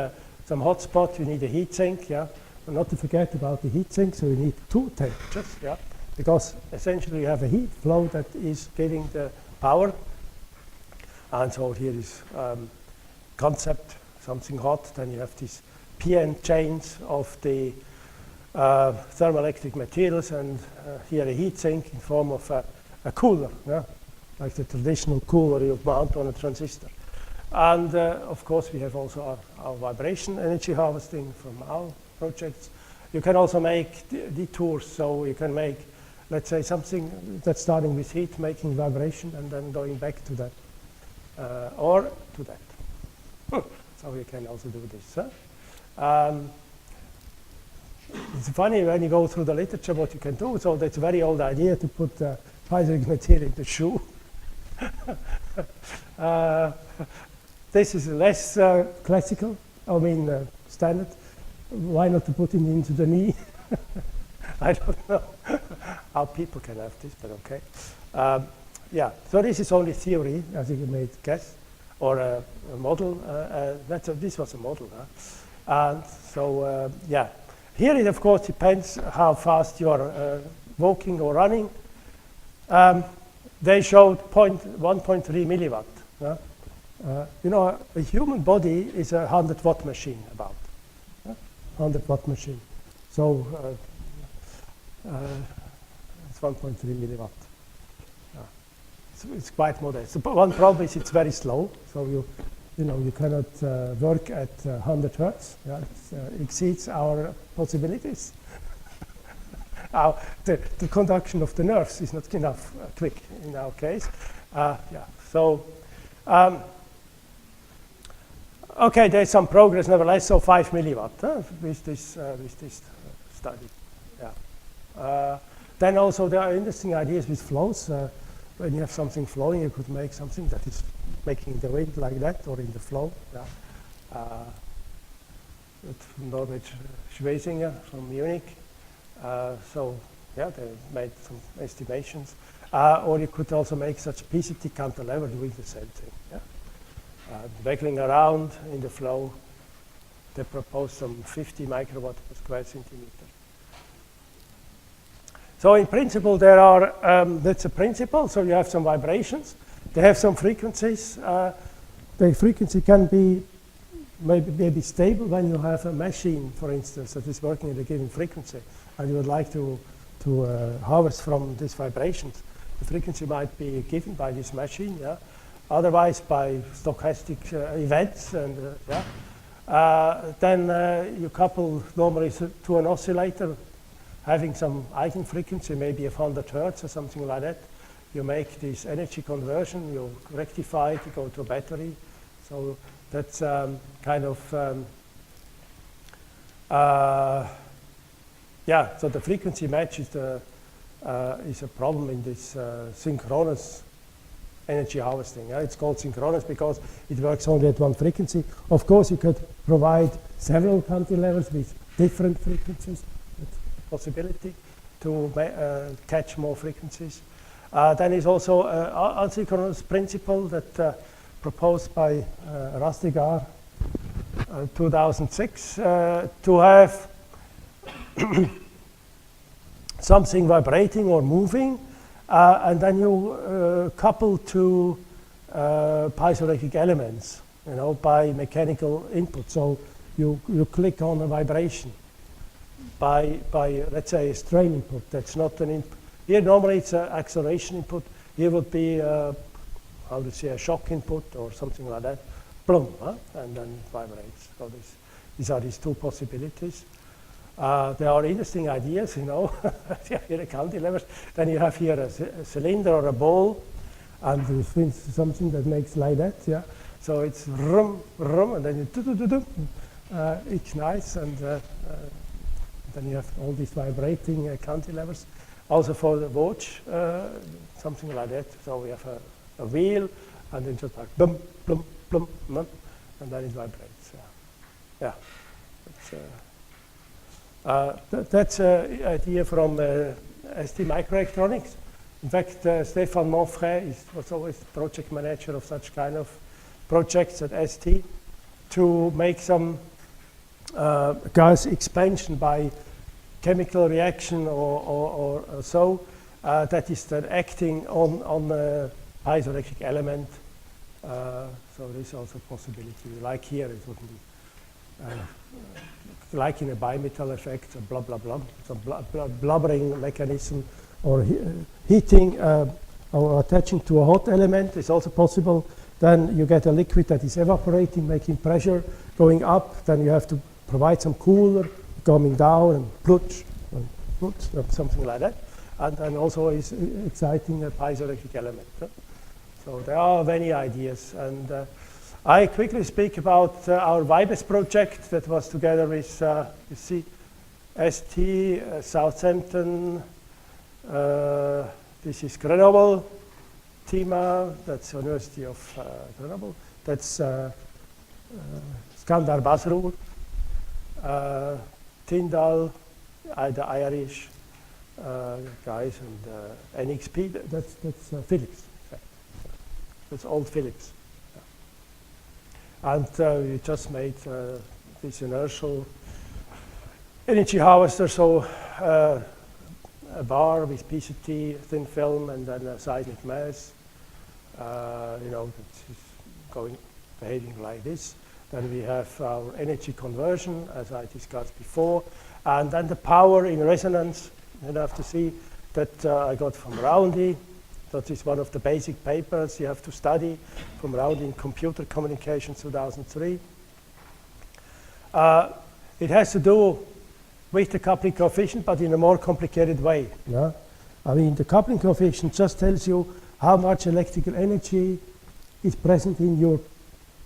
some hotspot, you need a heat sink, yeah. And not to forget about the heat sink, so you need 2 temperatures, yeah. Because essentially you have a heat flow that is giving the power. And so here is concept, something hot, then you have these PN chains of the thermoelectric materials, and here a heat sink in form of a cooler, yeah? Like the traditional cooler you mount on a transistor. And of course we have also our vibration energy harvesting from our projects. You can also make detours, so you can make, let's say, something that's starting with heat, making vibration, and then going back to that. Or to that. So we can also do this. It's funny when you go through the literature what you can do. So that's a very old idea to put piezoelectric material in the shoe. This is less classical, I mean standard. Why not to put it into the knee? I don't know how people can have this, but okay. Yeah, so this is only theory, as you may guess, or a model. This was a model. And so, yeah. Here it, of course, depends how fast you are walking or running. They showed 1.3 milliwatt. You know, a human body is a 100-watt machine, about. 100-watt machine. So it's 1.3 milliwatt. It's quite modest. So one problem is it's very slow. So you cannot work at 100 hertz. Yeah, it exceeds our possibilities. The conduction of the nerves is not enough quick in our case. Yeah. So okay, there's some progress nevertheless. So 5 milliwatt with this study. Yeah. Then also there are interesting ideas with flows. When you have something flowing, you could make something that is making the wind like that, or in the flow. Yeah. With Norbert Schwesinger from Munich. So yeah, they made some estimations. Or you could also make such PCT cantilever doing the same thing. Yeah? Waggling around in the flow. They proposed some 50 microwatt per square centimeter. So in principle, there are, that's a principle, so you have some vibrations. They have some frequencies. The frequency can be maybe stable when you have a machine, for instance, that is working at a given frequency, and you would like to harvest from these vibrations. The frequency might be given by this machine, yeah. Otherwise by stochastic events, and then you couple normally to an oscillator having some eigenfrequency, maybe of 100 hertz or something like that. You make this energy conversion, you rectify it, you go to a battery. So that's kind of, yeah, so the frequency match is a problem in this synchronous energy harvesting. Yeah? It's called synchronous because it works only at one frequency. Of course, you could provide several cantilevers with different frequencies. That's a possibility to catch more frequencies. Then is also an asynchronous principle that proposed by Rastigar 2006 to have something vibrating or moving, and then you couple two piezoelectric elements, you know, by mechanical input. So you click on a vibration by let's say a strain input. That's not an input. Here normally it's an acceleration input. Here would be how to say a shock input or something like that. Boom, and then it vibrates. So these are these two possibilities. There are interesting ideas, you know. Here are cantilevers. Then you have here a cylinder or a ball, and there's something that makes like that. Yeah. So it's rum, rum, and then you ignites, and then you have all these vibrating cantilevers. Also for the watch, something like that. So we have a wheel, and then just like boom, boom, boom, boom, and then it vibrates. Yeah. That's an idea from ST Microelectronics. In fact, Stéphane Monfray was always the project manager of such kind of projects at ST to make some gas expansion by chemical reaction or so that is then acting on a piezoelectric element. So there's also a possibility. Like here, it would be like in a bimetal effect, a blah blah blah, some blubbering mechanism, or heating or attaching to a hot element is also possible. Then you get a liquid that is evaporating, making pressure going up. Then you have to provide some cooler coming down and plutch, something like that. And then also is exciting a piezoelectric element. So there are many ideas. And I quickly speak about our Vibes project that was together with, you see, ST, Southampton, this is Grenoble, TIMA, that's University of Grenoble, that's Skandar Basrur, Tyndall, the Irish guys, and NXP, that's Philips. That's old Philips. And we just made this inertial energy harvester, so a bar with PCT, thin film, and then a seismic mass. You know, it's behaving like this. Then we have our energy conversion, as I discussed before, and then the power in resonance. You have to see that I got from Roundy. That is one of the basic papers you have to study from Roundy in Computer Communications 2003. It has to do with the coupling coefficient, but in a more complicated way. Yeah? I mean, the coupling coefficient just tells you how much electrical energy is present in your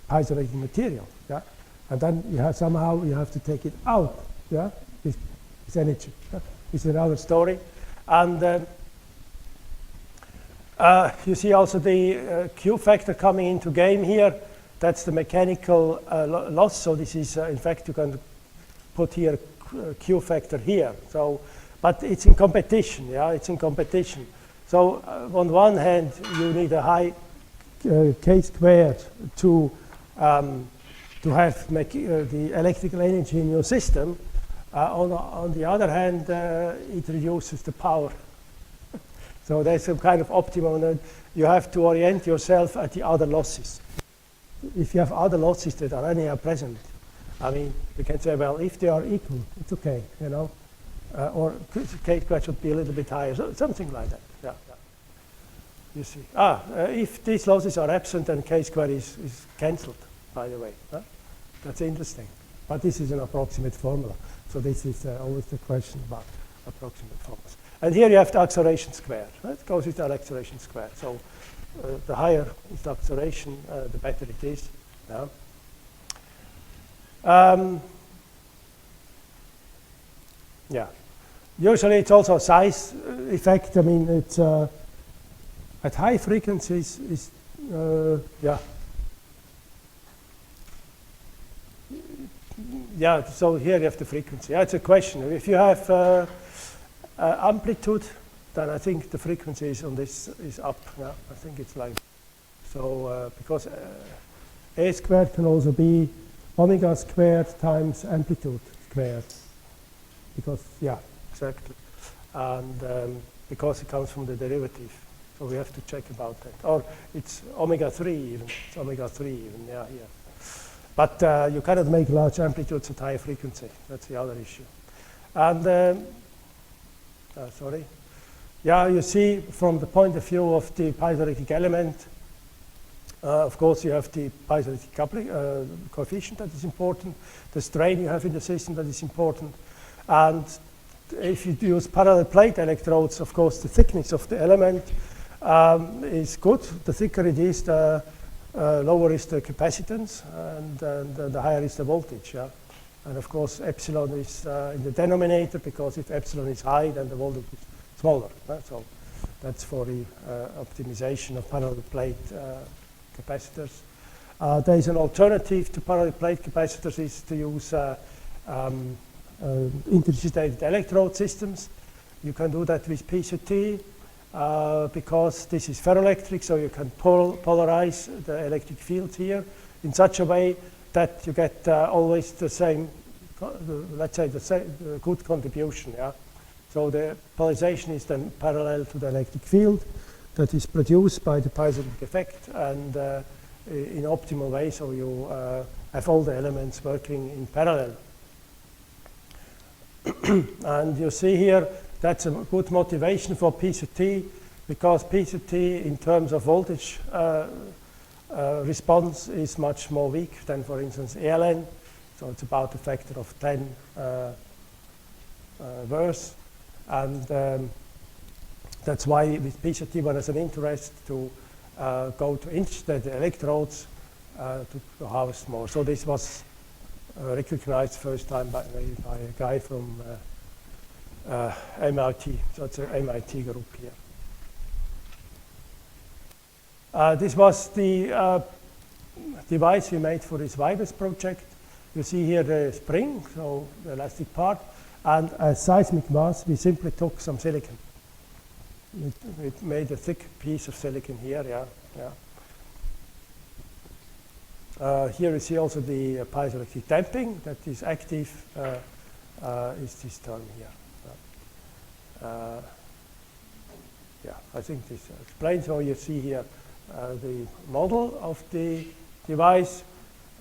piezoelectric material. Yeah? And then you have somehow you have to take it out. Yeah? This energy. Yeah? It's another story. And you see also the Q factor coming into game here. That's the mechanical loss. So this is, in fact, you can put here Q factor here. So, but it's in competition. Yeah, it's in competition. So on one hand, you need a high K squared to have the electrical energy in your system. On the other hand, it reduces the power. So there's some kind of optimum, and you have to orient yourself at the other losses. If you have other losses that are anyhow present, I mean, you can say, well, if they are equal, it's okay, you know, or K squared should be a little bit higher, so something like that. Yeah, yeah. You see. If these losses are absent, then K squared is cancelled, by the way. Huh? That's interesting. But this is an approximate formula. So this is always the question about approximate formulas. And here you have the acceleration squared. Right? It goes with the acceleration squared. So the higher is the acceleration, the better it is. Yeah. Yeah. Usually it's also a size effect. I mean, it's at high frequencies is yeah. Yeah, so here you have the frequency. Yeah, it's a question. If you have amplitude, then I think the frequency is on this is up. Yeah, I think it's like so because A squared can also be omega squared times amplitude squared. Because yeah, exactly, and because it comes from the derivative, so we have to check about that. Or it's omega 3 even. It's omega 3 even. Yeah, here. But you cannot make large amplitudes at high frequency. That's the other issue. And sorry. Yeah, you see from the point of view of the piezoelectric element, of course you have the piezoelectric coupling coefficient that is important, the strain you have in the system that is important, and if you use parallel plate electrodes, of course the thickness of the element is good. The thicker it is, the lower is the capacitance, and the higher is the voltage. Yeah? And of course, epsilon is in the denominator, because if epsilon is high, then the voltage is smaller. Right? So that's for the optimization of parallel plate capacitors. There is an alternative to parallel plate capacitors, is to use interdigitated electrode systems. You can do that with PCT. Because this is ferroelectric, so you can polarize the electric field here in such a way that you get always the same, let's say, the good contribution. Yeah? So the polarization is then parallel to the electric field that is produced by the piezoelectric effect, and in optimal way, so you have all the elements working in parallel. And you see here, that's a good motivation for PCT, because PCT in terms of voltage response is much more weak than, for instance, ELN. So it's about a factor of 10 worse. And that's why with PCT one has an interest to go to interdigitated electrodes to harvest more. So this was recognized first time by a guy from MIT, so it's an MIT group here. This was the device we made for this Vibes project. You see here the spring, so the elastic part, and as seismic mass, we simply took some silicon. We made a thick piece of silicon here, here you see also the piezoelectric damping that is active, is this term here. Yeah, I think this explains. So you see here the model of the device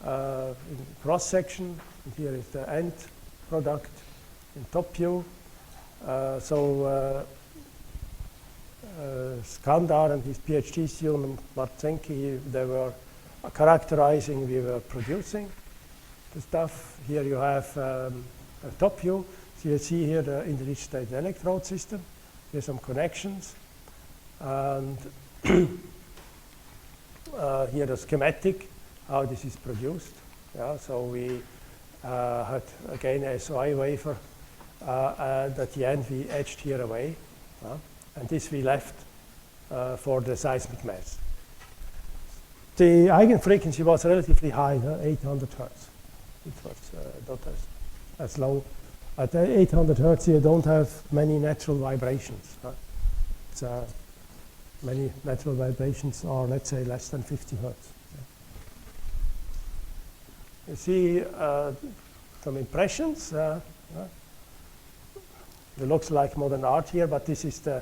in cross section. And here is the end product in top view. Skandar and his PhD student Marcenki, they were characterizing, we were producing the stuff. Here you have a top view. So you see here the interdigitated electrode system. Here's some connections. And here the schematic, how this is produced. Yeah, so we had again a SOI wafer, and at the end we etched here away. And this we left for the seismic mass. The eigenfrequency was relatively high, 800 hertz. It was not as low. At 800 hertz, you don't have many natural vibrations. It's, many natural vibrations are, let's say, less than 50 hertz. You see some impressions. It looks like modern art here, but this is the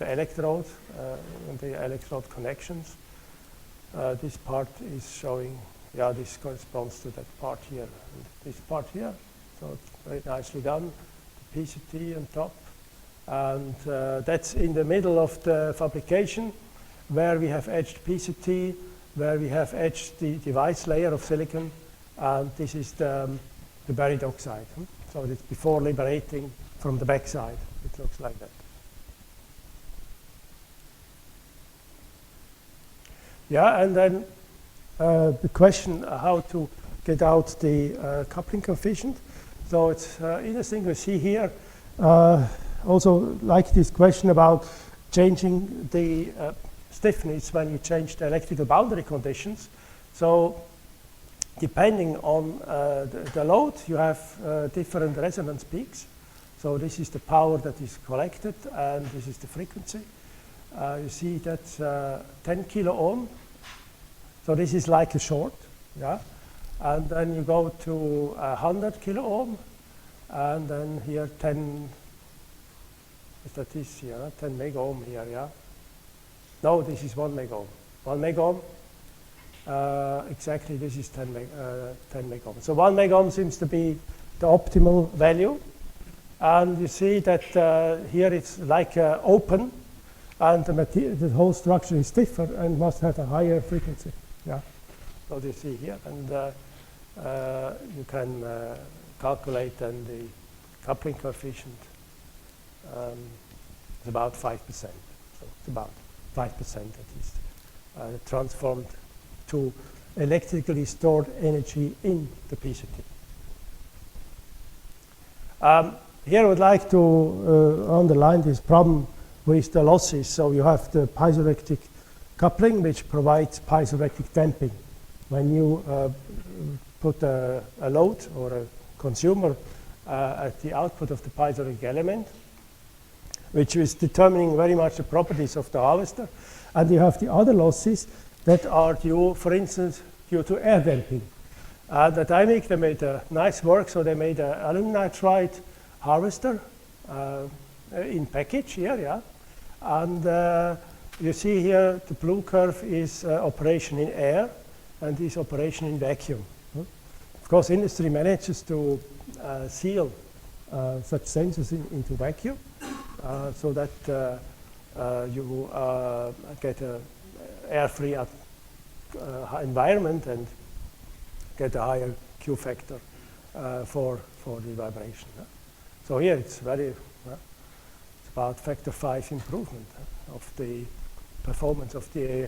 electrode and the electrode connections. This part is showing, this corresponds to that part here and this part here. So it's very nicely done. The PCT on top. And that's in the middle of the fabrication where we have etched PCT, where we have etched the device layer of silicon, and this is the buried oxide. So it's before liberating from the backside. It looks like that. Yeah, and then the question how to get out the coupling coefficient. So it's interesting to see here. Also like this question about changing the stiffness when you change the electrical boundary conditions. So depending on the load, you have different resonance peaks. So this is the power that is collected, and this is the frequency. You see that's 10 kilo ohm. So this is like a short, yeah. And then you go to 100 kilo ohm, and then here 10. That is here, 10 mega ohm here, yeah. No, this is 1 mega ohm. 1 mega ohm. Exactly, this is 10 mega ohm. So 1 mega ohm seems to be the optimal value. And you see that here it's like open, and the whole structure is stiffer and must have a higher frequency. Yeah. So you see here, and you can calculate then the coupling coefficient. It's about 5%. So it's about 5% at least transformed to electrically stored energy in the PCT. Here I would like to underline this problem with the losses. So you have the piezoelectric coupling, which provides piezoelectric damping. When you put a load or a consumer at the output of the piezoelectric element, which is determining very much the properties of the harvester, and you have the other losses that are due, for instance, due to air damping. At Imec, they made a nice work, so they made an aluminum nitride harvester in package here, yeah. And you see here the blue curve is operation in air, and this operation in vacuum. Of course, industry manages to seal such sensors into vacuum so that you get an air-free environment and get a higher Q factor for the vibration. So here it's very, it's about factor 5 improvement of the performance of the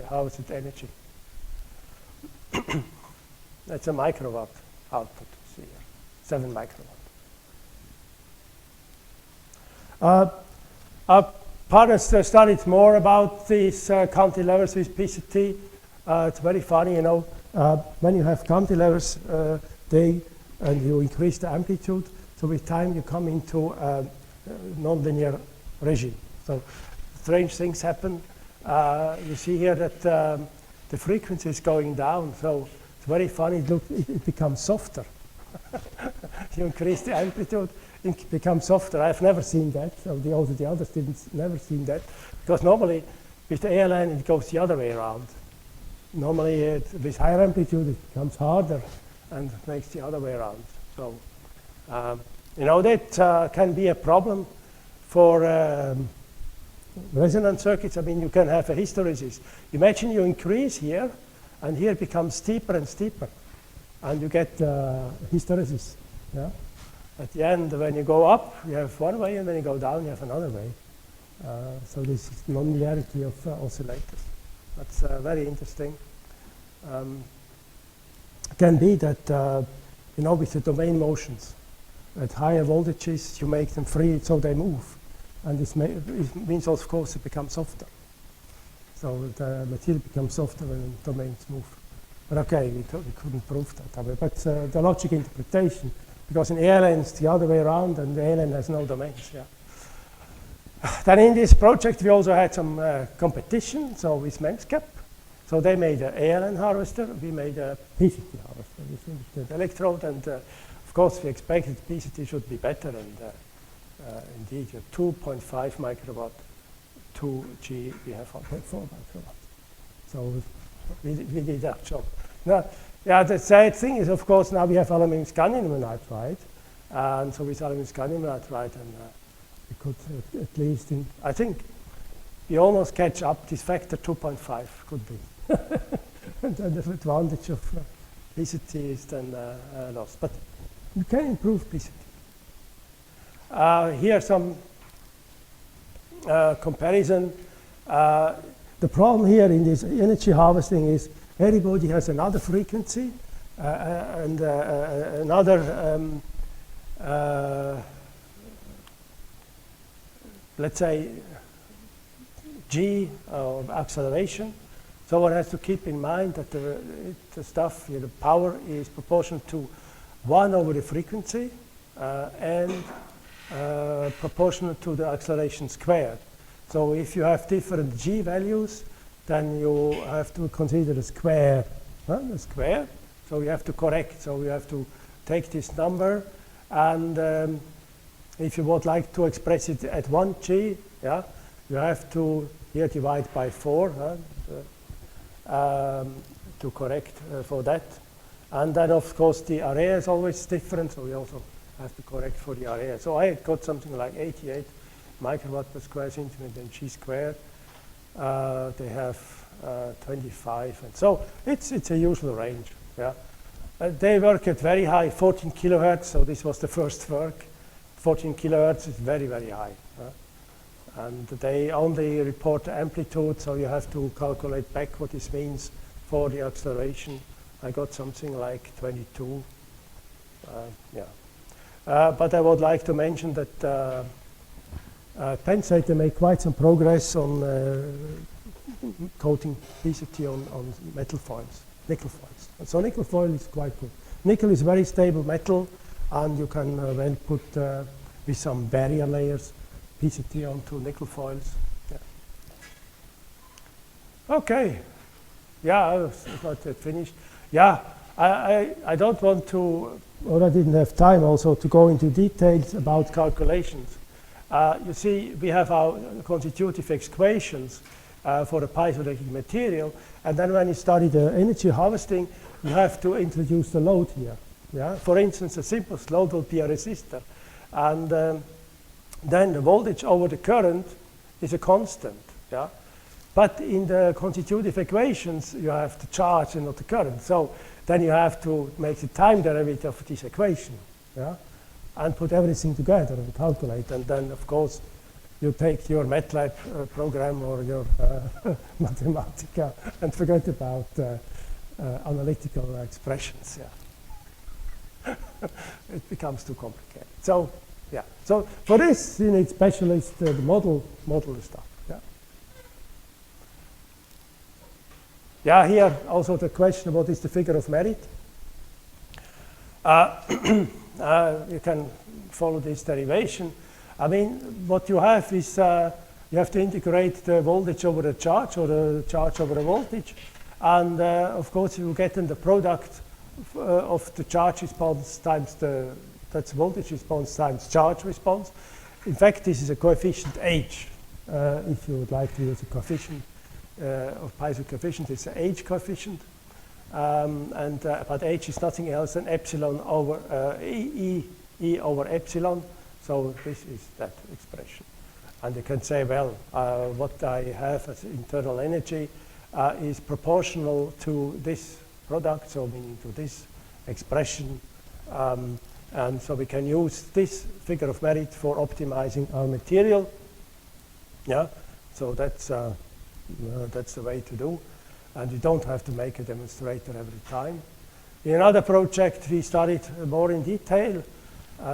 harvested energy. That's a microwatt output, see here, 7 microwatt. Partners studied more about these cantilevers with PCT. It's very funny, you know, when you have cantilevers, and you increase the amplitude, so with time you come into a nonlinear regime. So strange things happen. You see here that the frequency is going down, so it's very funny. Look, it becomes softer. You increase the amplitude, it becomes softer. I've never seen that. So the other students never seen that, because normally with the airline it goes the other way around. Normally with higher amplitude it becomes harder and makes the other way around. So you know, that can be a problem for resonance circuits. I mean, you can have a hysteresis. Imagine you increase here, and here it becomes steeper and steeper, and you get hysteresis. Yeah? At the end, when you go up, you have one way, and when you go down, you have another way. So this is non-linearity of oscillators. That's very interesting. Can be that, you know, with the domain motions, at higher voltages, you make them free so they move. And this it means, of course, it becomes softer. So the material becomes softer when the domains move. But okay, we couldn't prove that. But the logic interpretation, because in ALN it's the other way around, and the ALN has no domains. Yeah. Then in this project we also had some competition, so with MEMSCAP. So they made an ALN harvester, we made a PCT harvester. We finished the electrode, and of course we expected PCT should be better, and indeed 2.5 microwatt, 2G, we have 1.4 microwatt. So we did that job. Now, yeah, the sad thing is, of course, now we have aluminum scandium nitride, and so with aluminum scandium nitride, and we could at least, I think, we almost catch up. This factor 2.5 could be. And then the advantage of PCT is then lost. But we can improve PCT. Here some comparison. The problem here in this energy harvesting is everybody has another frequency and another, let's say, G of acceleration. So one has to keep in mind that the stuff, the power is proportional to 1 over the frequency and proportional to the acceleration squared. So if you have different G values, then you have to consider the square. The square. So you have to correct. So you have to take this number, and if you would like to express it at 1 G, yeah, you have to here divide by 4 to correct for that. And then, of course, the area is always different, so we also have to correct for the area. So I got something like 88 microwatt per square centimeter in G squared. They have 25, and so it's a usual range. Yeah, they work at very high, 14 kilohertz. So this was the first work. 14 kilohertz is very, very high. And they only report the amplitude, so you have to calculate back what this means for the acceleration. I got something like 22. But I would like to mention that Penn State, they made quite some progress on coating PCT on metal foils, nickel foils. And so nickel foil is quite good. Nickel is very stable metal, and you can well put with some barrier layers PCT onto nickel foils. Yeah. Okay. Yeah, I was not yet finished. Yeah, I don't want to, or I didn't have time also to go into details about calculations. You see, we have our constitutive equations for the piezoelectric material, and then when you study the energy harvesting, you have to introduce the load here. Yeah? For instance, the simplest load will be a resistor, and then the voltage over the current is a constant. Yeah? But in the constitutive equations, you have the charge and not the current. So then you have to make the time derivative of this equation, yeah? And put everything together and calculate. And then, of course, you take your MATLAB program or your Mathematica and forget about analytical expressions. Yeah. It becomes too complicated. So, yeah. So for this, you need specialists to model the stuff. Yeah, here also the question, what is the figure of merit? You can follow this derivation. I mean, what you have is you have to integrate the voltage over the charge or the charge over the voltage. And of course, you get in the product of the charge response times that's voltage response times charge response. In fact, this is a coefficient H, if you would like to use a coefficient. Of piezo coefficient is the H coefficient, but H is nothing else than epsilon over E over epsilon. So this is that expression, and you can say, well, what I have as internal energy is proportional to this product, so meaning to this expression, and so we can use this figure of merit for optimizing our material. Yeah, so that's the way to do, and you don't have to make a demonstrator every time. In another project, we studied more in detail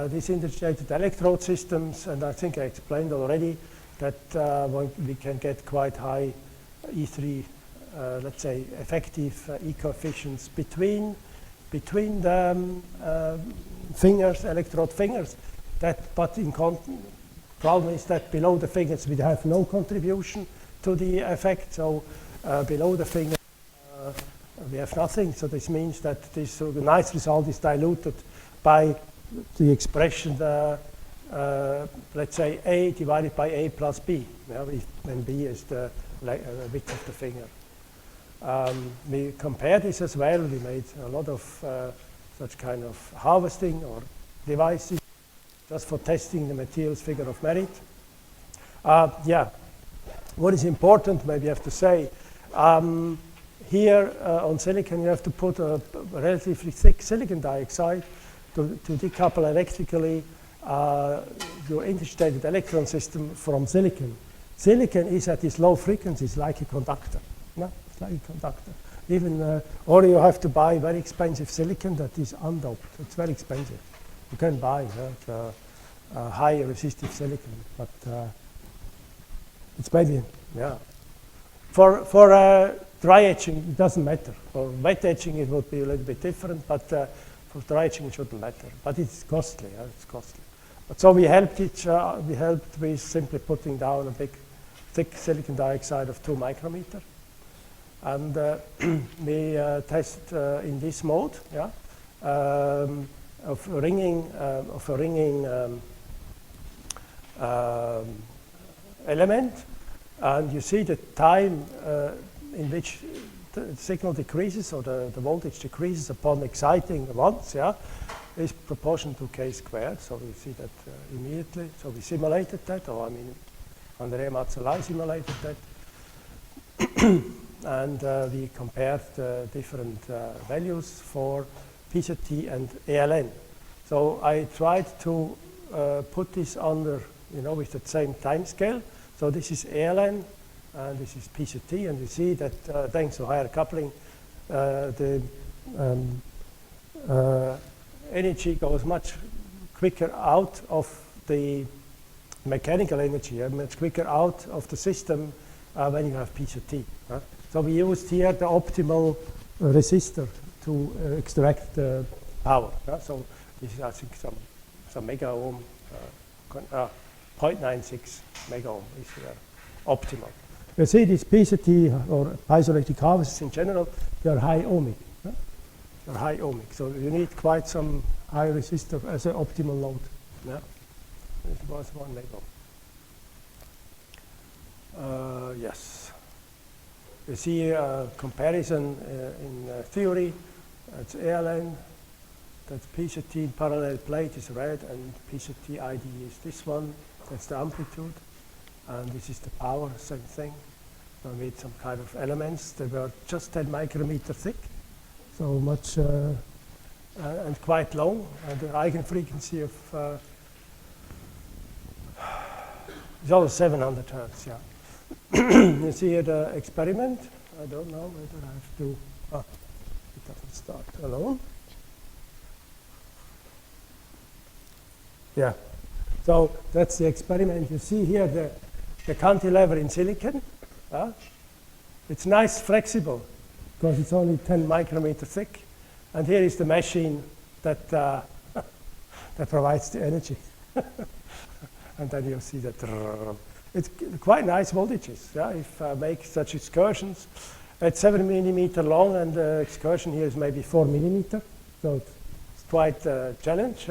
these integrated electrode systems, and I think I explained already that we can get quite high E3, let's say, effective E coefficients between the fingers, electrode fingers. But problem is that below the fingers we have no contribution to the effect. So below the finger we have nothing. So this means that this nice result is diluted by the expression, let's say A divided by A plus B, when B is the width of the finger. We compared this as well. We made a lot of such kind of harvesting or devices just for testing the materials figure of merit. What is important, maybe I have to say, here on silicon you have to put a relatively thick silicon dioxide to decouple electrically your integrated electron system from silicon. Silicon is at these low frequencies like a conductor. No? It's like a conductor. Even, or you have to buy very expensive silicon that is undoped. It's very expensive. You can buy high resistive silicon, but it's maybe, For dry etching, it doesn't matter. For wet etching, it would be a little bit different, but for dry etching, it shouldn't matter. But it's costly. It's costly. But so we helped with simply putting down a big, thick silicon dioxide of 2 micrometer, and we test in this mode, of a ringing element, and you see the time in which the signal decreases or the voltage decreases upon exciting once, is proportional to k squared. So we see that immediately. So we simulated that, or I mean, Andrea Mazzolai simulated that, and we compared different values for PZT and ALN. So I tried to put this under, with the same time scale. So this is ALN, and this is PZT, and you see that thanks to higher coupling, the energy goes much quicker out of the mechanical energy, much quicker out of the system when you have PZT. So we used here the optimal resistor to extract the power. So this is, I think, some mega ohm, 0.96 mega ohm is optimal. You see these PZT or piezoelectric harvests in general, they are high ohmic. They're high ohmic, so you need quite some high resistor as an optimal load. This was 1 mega ohm. Yes. You see a comparison in theory. That's ALN, that's PZT parallel plate is red, and PZT ID is this one. That's the amplitude, and this is the power, same thing. I made some kind of elements. They were just 10 micrometer thick, so much and quite low. And the eigenfrequency of is always 700 hertz. You see here the experiment. I don't know whether I have to. It doesn't start alone. So that's the experiment. You see here the cantilever in silicon. It's nice, flexible, because it's only 10 micrometer thick. And here is the machine that that provides the energy. And then you see that it's quite nice voltages. If I make such excursions, it's 7 millimeter long, and the excursion here is maybe 4 millimeter. So it's quite a challenge.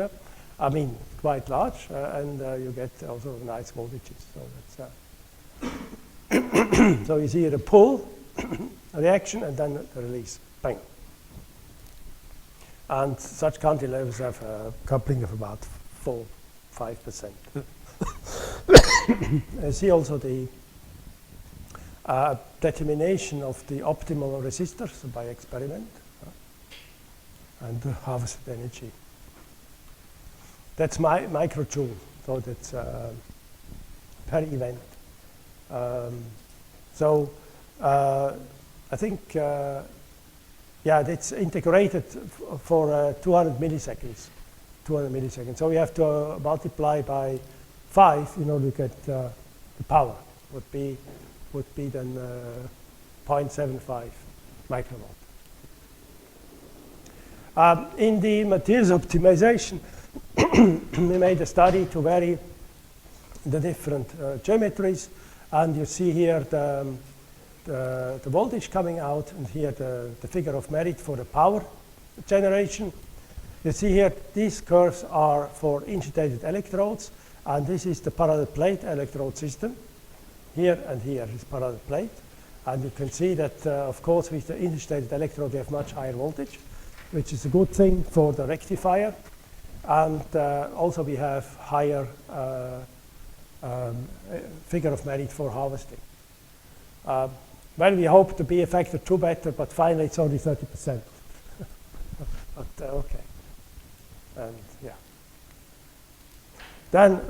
I mean, quite large, and you get also nice voltages. So that's so you see the pull, a reaction, and then the release. Bang. And such cantilevers have a coupling of about 4-5%. You see also the determination of the optimal resistors by experiment and the harvested energy. That's my microjoule, so that's per event. I think, it's integrated for 200 milliseconds 200 milliseconds. So we have to multiply by 5 in order to get the power. Would be then 0.75 microwatt. In the materials optimization, we made a study to vary the different geometries, and you see here the voltage coming out, and here the figure of merit for the power generation. You see here these curves are for insulated electrodes, and this is the parallel plate electrode system. Here and here is parallel plate, and you can see that of course with the insulated electrode we have much higher voltage, which is a good thing for the rectifier, and also we have higher figure of merit for harvesting. Well, we hope to be a factor 2 better, but finally it's only 30%. But okay, and yeah. Then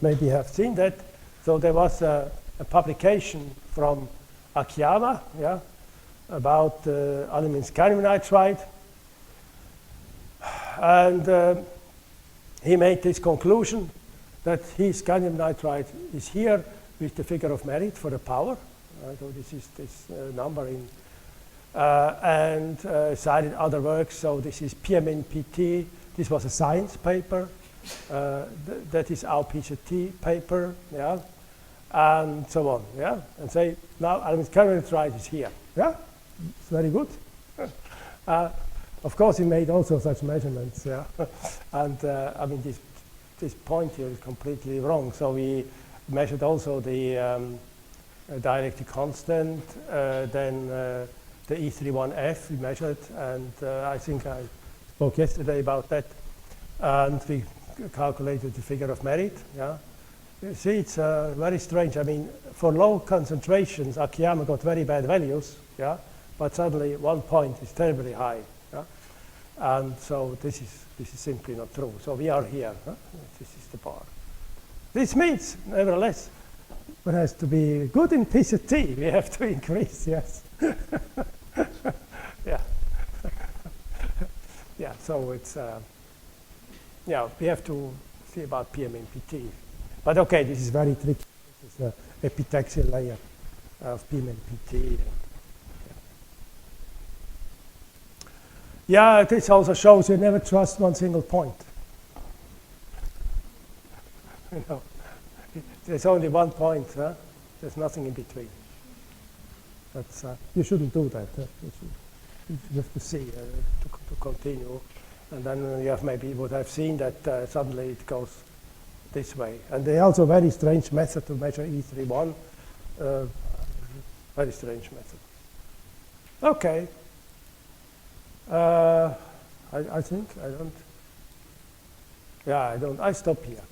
maybe you have seen that. So there was a publication from Akiyama, yeah, about aluminum scandium nitride, and he made this conclusion that his scandium nitride is here with the figure of merit for the power. So this is this number in, and cited other works. So this is PMNPT. This was a science paper. That is our PhD paper, yeah, and so on, yeah. And say now aluminum scandium nitride is here, yeah. It's very good. Of course, he made also such measurements, yeah. And I mean, this point here is completely wrong. So we measured also the dielectric constant, then the E31F we measured, and I think I spoke yesterday about that. And we calculated the figure of merit, yeah. You see, it's very strange. I mean, for low concentrations, Akiyama got very bad values, yeah. But suddenly 1 point is terribly high, yeah? And so this is simply not true. So we are here. Huh? This is the bar. This means, nevertheless, it has to be good in PCT. We have to increase, yes. Yeah. Yeah. So it's yeah. We have to see about PMNPT. But okay, this is very tricky. This is the epitaxial layer of PMNPT. Yeah, this also shows you never trust one single point. You know, there's only 1 point. Huh? There's nothing in between. That's you shouldn't do that. You have to see to continue, and then you have maybe would have seen that suddenly it goes this way. And they also very strange method to measure E31. Very strange method. Okay. I think I don't. Yeah, I don't. I stop here.